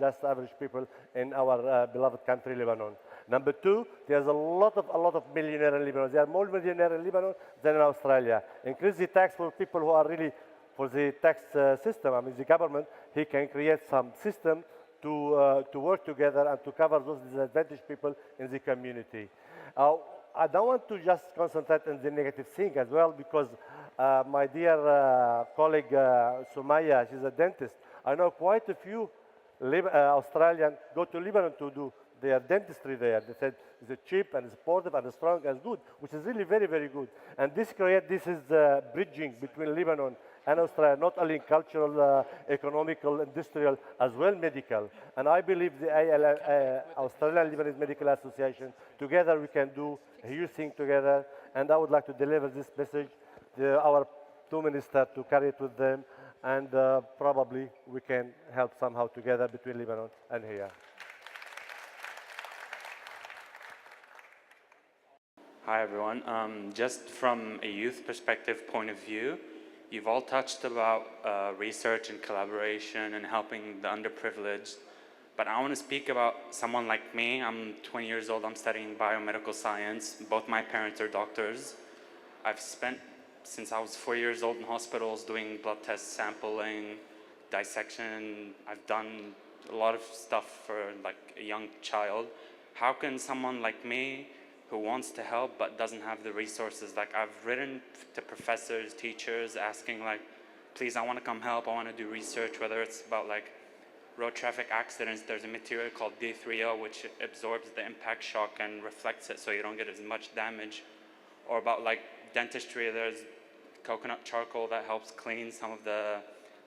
just average people in our beloved country, Lebanon. Number two, there's a lot of millionaires in Lebanon. There are more millionaires in Lebanon than in Australia. Increase the tax for people who are really for the tax system. I mean, the government, he can create some system to work together and to cover those disadvantaged people in the community. I don't want to just concentrate on the negative thing as well, because my dear colleague Sumaya, she's a dentist. I know quite a few Australians go to Lebanon to do their dentistry there. They said it's cheap and supportive and strong and good, which is really very, very good. And this is bridging between Lebanon and Australia, not only cultural, economical, industrial, as well medical. And I believe the Australian Lebanese Medical Association, together we can do a huge thing together. And I would like to deliver this message to our two ministers to carry it with them. And probably we can help somehow together between Lebanon and here. Hi, everyone. Just from a youth perspective point of view, you've all touched about research and collaboration and helping the underprivileged. But I want to speak about someone like me. I'm 20 years old. I'm studying biomedical science. Both my parents are doctors. I've spent, since I was 4 years old, in hospitals doing blood test sampling, dissection. I've done a lot of stuff for like a young child. How can someone like me, who wants to help but doesn't have the resources, like I've written to professors, teachers, asking like, please, I want to come help, I want to do research, whether it's about like road traffic accidents. There's a material called D3O which absorbs the impact shock and reflects it so you don't get as much damage. Or about like dentistry, there's coconut charcoal that helps clean some of the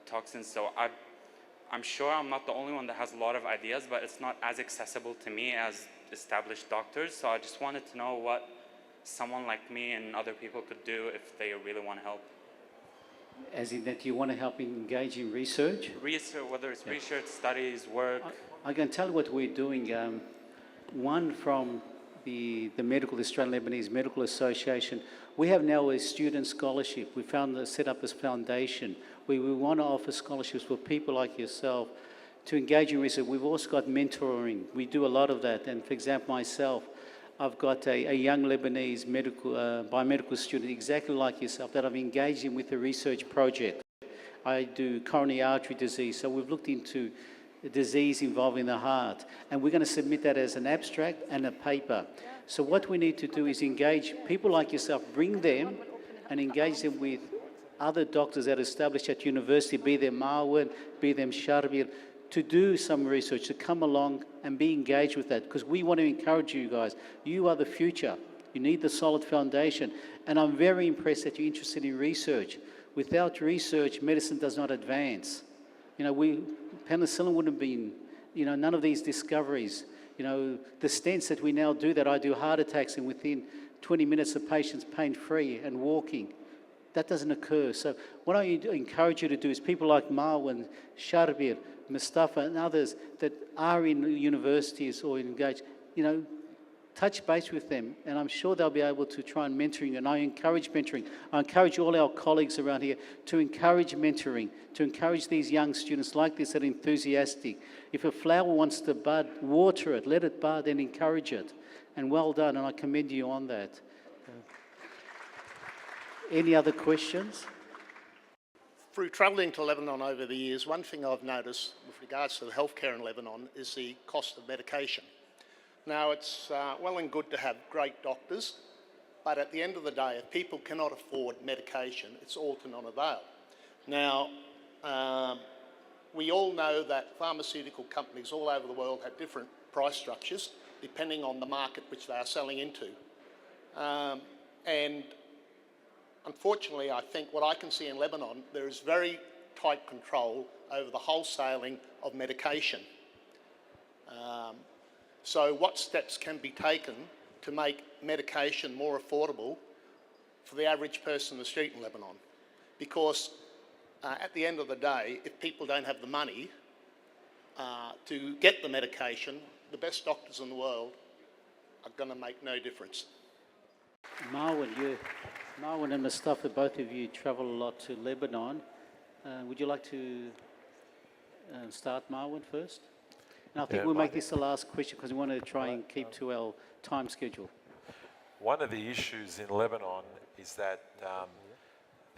toxins. So I'm sure I'm not the only one that has a lot of ideas, but it's not as accessible to me as established doctors. So I just wanted to know what someone like me and other people could do if they really want to help. As in that you want to help engage in research? Research, whether it's research, studies, work. I can tell you what we're doing. One from the Australian Lebanese Medical Association, we have now a student scholarship. We set up this foundation where we want to offer scholarships for people like yourself to engage in research. We've also got mentoring. We do a lot of that. And for example, myself, I've got a young Lebanese biomedical student exactly like yourself that I've engaged in with a research project. I do coronary artery disease, so we've looked into a disease involving the heart, and we're going to submit that as an abstract and a paper. So what we need to do is engage people like yourself, bring them and engage them with other doctors that are established at university, be them Marwan, be them Sharbil, to do some research, to come along and be engaged with that, because we want to encourage you guys. You are the future. You need the solid foundation. And I'm very impressed that you're interested in research. Without research, medicine does not advance. You know, penicillin wouldn't have been, none of these discoveries. The stents that we now do, that I do heart attacks and within 20 minutes the patient's pain-free and walking. That doesn't occur. So what I encourage you to do is people like Marwan, Sharbir, Mustafa and others that are in universities or engaged, touch base with them, and I'm sure they'll be able to try and mentor you. And I encourage mentoring. I encourage all our colleagues around here to encourage mentoring, to encourage these young students like this that are enthusiastic. If a flower wants to bud, water it, let it bud, and encourage it. And well done, and I commend you on that. Any other questions? Through travelling to Lebanon over the years, one thing I've noticed with regards to the healthcare in Lebanon is the cost of medication. Now, it's well and good to have great doctors, but at the end of the day, if people cannot afford medication, it's all to no avail. Now, we all know that pharmaceutical companies all over the world have different price structures depending on the market which they are selling into. And unfortunately, I think what I can see in Lebanon, there is very tight control over the wholesaling of medication. So what steps can be taken to make medication more affordable for the average person in the street in Lebanon? Because at the end of the day, if people don't have the money to get the medication, the best doctors in the world are going to make no difference. Marwan and Mustafa, both of you travel a lot to Lebanon. Would you like to start, Marwan, first? And I think we'll make this the last question because we want to try and keep to our time schedule. One of the issues in Lebanon is that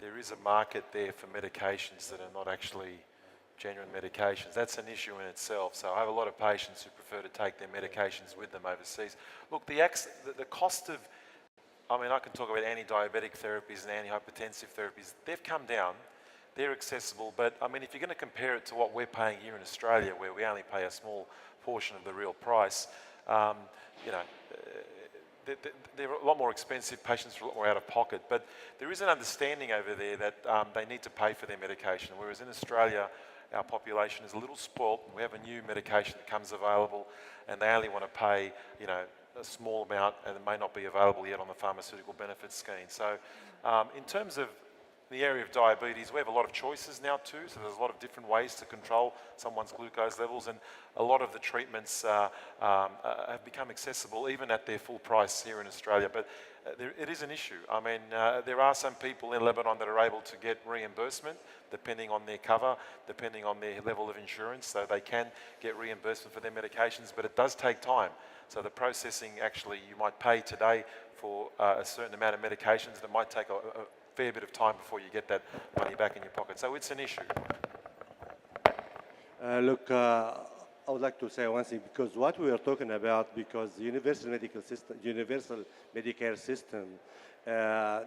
there is a market there for medications that are not actually genuine medications. That's an issue in itself. So I have a lot of patients who prefer to take their medications with them overseas. Look, the cost of, I can talk about anti-diabetic therapies and antihypertensive therapies. They've come down. They're accessible, but if you're going to compare it to what we're paying here in Australia, where we only pay a small portion of the real price, they're a lot more expensive, patients are a lot more out of pocket, but there is an understanding over there that they need to pay for their medication, whereas in Australia, our population is a little spoilt. We have a new medication that comes available, and they only want to pay, a small amount, and it may not be available yet on the pharmaceutical benefits scheme. So in terms of the area of diabetes, we have a lot of choices now too, so there's a lot of different ways to control someone's glucose levels, and a lot of the treatments have become accessible even at their full price here in Australia, but it is an issue. There are some people in Lebanon that are able to get reimbursement depending on their cover, depending on their level of insurance, so they can get reimbursement for their medications, but it does take time. So the processing, actually, you might pay today for a certain amount of medications, and it might take a fair bit of time before you get that money back in your pocket. So it's an issue. Look, I would like to say one thing, because what we are talking about, because the universal Medicare system,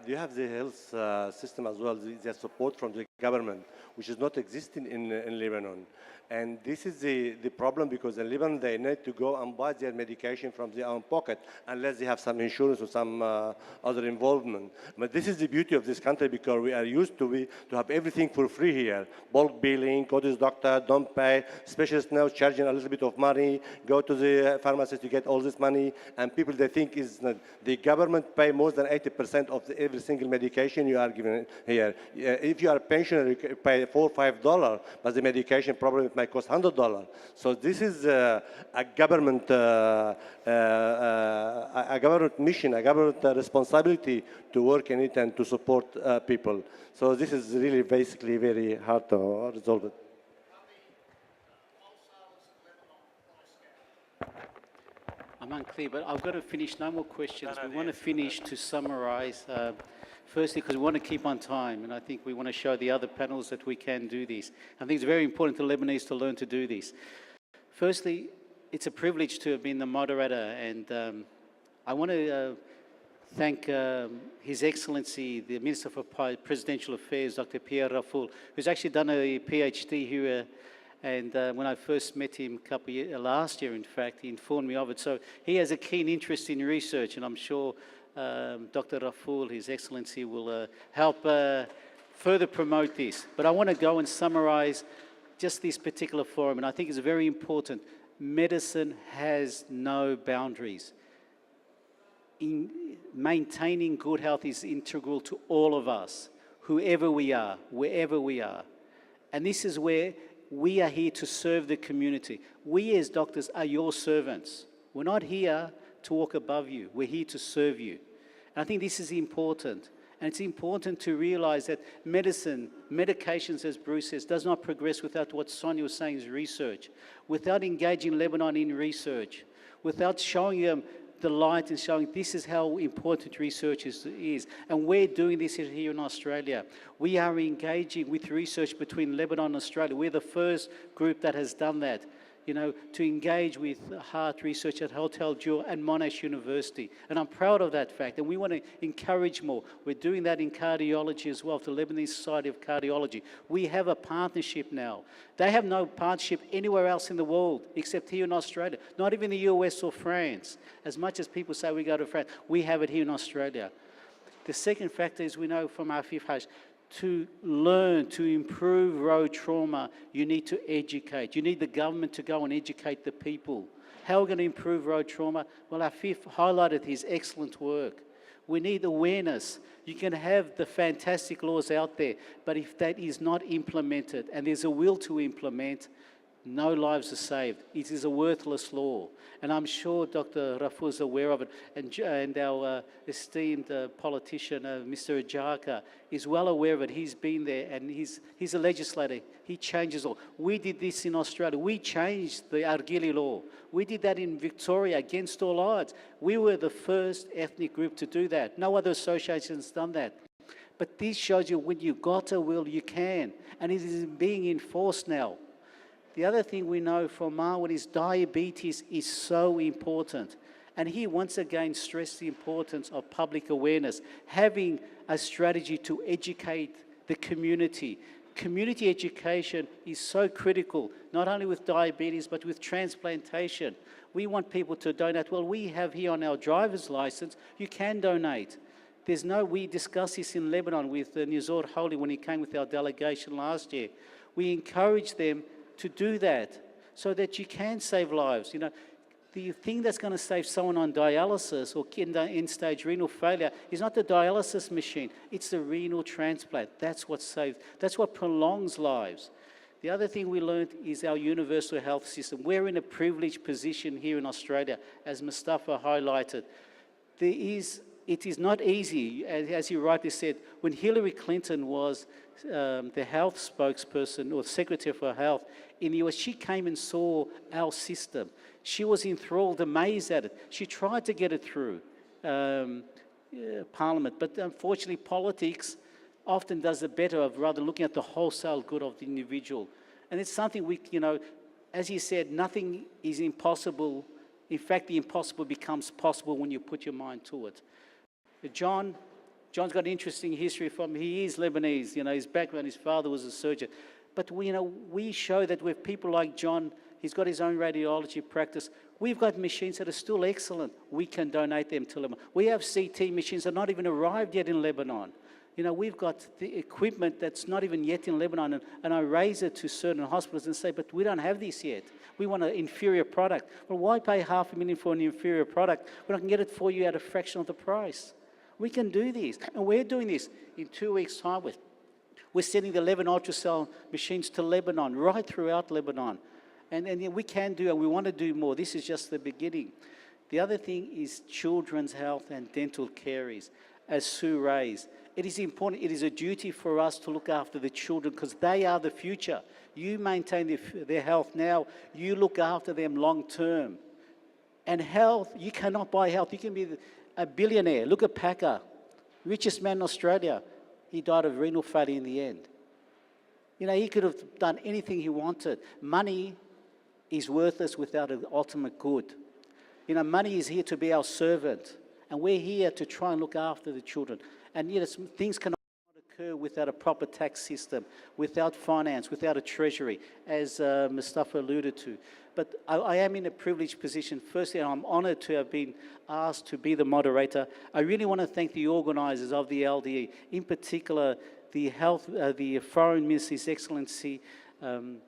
you have the health system as well, the support from the government, which is not existing in Lebanon. And this is the problem, because in Lebanon they need to go and buy their medication from their own pocket unless they have some insurance or some other involvement. But this is the beauty of this country, because we are used to have everything for free here. Bulk billing, go to the doctor, don't pay. Specialists now charging a little bit of money, go to the pharmacist to get all this money. And people, they think is that the government pay more than 80% of every single medication you are given here. If you are a pensioner, you pay $4 or $5, but the medication probably might cost $100. So this is a government mission, a government responsibility to work in it and to support people. So this is really basically very hard to resolve it. I'm unclear, but I've got to finish. No more questions. No, we want to finish to summarize. Firstly, because we want to keep on time, and I think we want to show the other panels that we can do this. I think it's very important to Lebanese to learn to do this. Firstly, it's a privilege to have been the moderator, and I want to thank His Excellency, the Minister for Presidential Affairs, Dr. Pierre Rafoul, who's actually done a PhD here. And when I first met him last year, in fact, he informed me of it. So he has a keen interest in research, and I'm sure Dr. Rafoul, His Excellency, will help further promote this. But I want to go and summarize just this particular forum, and I think it's very important. Medicine has no boundaries. Maintaining good health is integral to all of us, whoever we are, wherever we are. And this is where we are here to serve the community. We as doctors are your servants. We're not here to walk above you. We're here to serve you. And I think this is important. And it's important to realize that medications, as Bruce says, does not progress without what Sonia was saying is research. Without engaging Lebanon in research. Without showing them the light and showing this is how important research is. And we're doing this here in Australia. We are engaging with research between Lebanon and Australia. We're the first group that has done that, you know, to engage with heart research at Hotel Dior and Monash University. And I'm proud of that fact, and we want to encourage more. We're doing that in cardiology as well, the Lebanese Society of Cardiology. We have a partnership now. They have no partnership anywhere else in the world except here in Australia, not even the US or France. As much as people say we go to France, we have it here in Australia. The second factor is we know from our fifth Hajj, to learn, to improve road trauma, you need to educate. You need the government to go and educate the people. How are we going to improve road trauma? Well, our fifth highlighted his excellent work. We need awareness. You can have the fantastic laws out there, but if that is not implemented, and there's a will to implement, no lives are saved. It is a worthless law. And I'm sure Dr. Rafoul is aware of it. And our esteemed politician, Mr. Ajaka, is well aware of it. He's been there, and he's a legislator. He changes law. We did this in Australia. We changed the Argili law. We did that in Victoria against all odds. We were the first ethnic group to do that. No other association has done that. But this shows you when you've got a will, you can. And it is being enforced now. The other thing we know from Marwan is diabetes is so important. And he once again stressed the importance of public awareness, having a strategy to educate the community. Community education is so critical, not only with diabetes, but with transplantation. We want people to donate. Well, we have here on our driver's license, you can donate. We discussed this in Lebanon with Nizor Holi when he came with our delegation last year. We encourage them to do that so that you can save lives. You know, the thing that's going to save someone on dialysis or end-stage renal failure is not the dialysis machine, it's the renal transplant. That's what saves, that's what prolongs lives. The other thing we learned is our universal health system. We're in a privileged position here in Australia, as Mustafa highlighted. It is not easy, as you rightly said, when Hillary Clinton was the health spokesperson or secretary for health in the US, she came and saw our system. She was enthralled, amazed at it. She tried to get it through Parliament, but unfortunately politics often does it better of rather looking at the wholesale good of the individual. And it's something we, you know, as he said, nothing is impossible. In fact, the impossible becomes possible when you put your mind to it. John, John's got an interesting history from, he is Lebanese, you know, his background, his father was a surgeon. But we show that with people like John, he's got his own radiology practice. We've got machines that are still excellent. We can donate them to Lebanon. We have CT machines that are not even arrived yet in Lebanon. You know, we've got the equipment that's not even yet in Lebanon, and I raise it to certain hospitals and say, but we don't have this yet. We want an inferior product. Well, why pay $500,000 for an inferior product when I can get it for you at a fraction of the price? We can do this, and we're doing this. In 2 weeks' time, we're sending the 11 ultrasound machines to Lebanon, right throughout Lebanon. And we can do, and we want to do more. This is just the beginning. The other thing is children's health and dental caries. As Sue raised, it is important, it is a duty for us to look after the children because they are the future. You maintain their health now, you look after them long term. And health, you cannot buy health. You can be a billionaire. Look at Packer, richest man in Australia. He died of renal failure in the end. You know, he could have done anything he wanted. Money is worthless without an ultimate good. You know, money is here to be our servant. And we're here to try and look after the children. And you know, things cannot occur without a proper tax system, without finance, without a treasury, as Mustafa alluded to. But I am in a privileged position. Firstly, I'm honoured to have been asked to be the moderator. I really want to thank the organisers of the LDE, in particular the Foreign Minister, His Excellency Gibran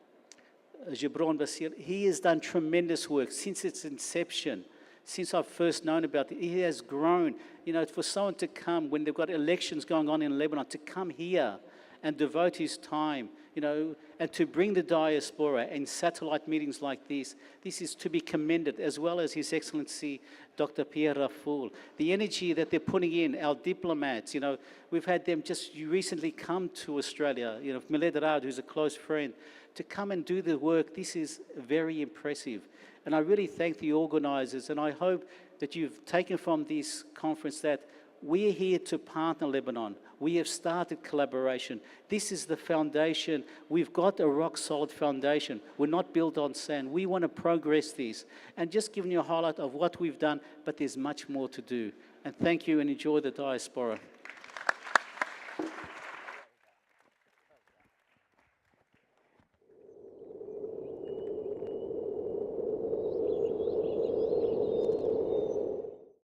Basir. He has done tremendous work since its inception. Since I've first known about it, he has grown. You know, for someone to come when they've got elections going on in Lebanon, to come here and devote his time, you know, and to bring the diaspora in satellite meetings like this is to be commended, as well as His Excellency Dr. Pierre Rafoul. The energy that they're putting in, our diplomats, you know, we've had them just recently come to Australia, you know, Miled Raad, who's a close friend, to come and do the work. This is very impressive. And I really thank the organisers, and I hope that you've taken from this conference that we're here to partner Lebanon. We have started collaboration. This is the foundation. We've got a rock-solid foundation. We're not built on sand. We want to progress this. And just giving you a highlight of what we've done, but there's much more to do. And thank you, and enjoy the diaspora.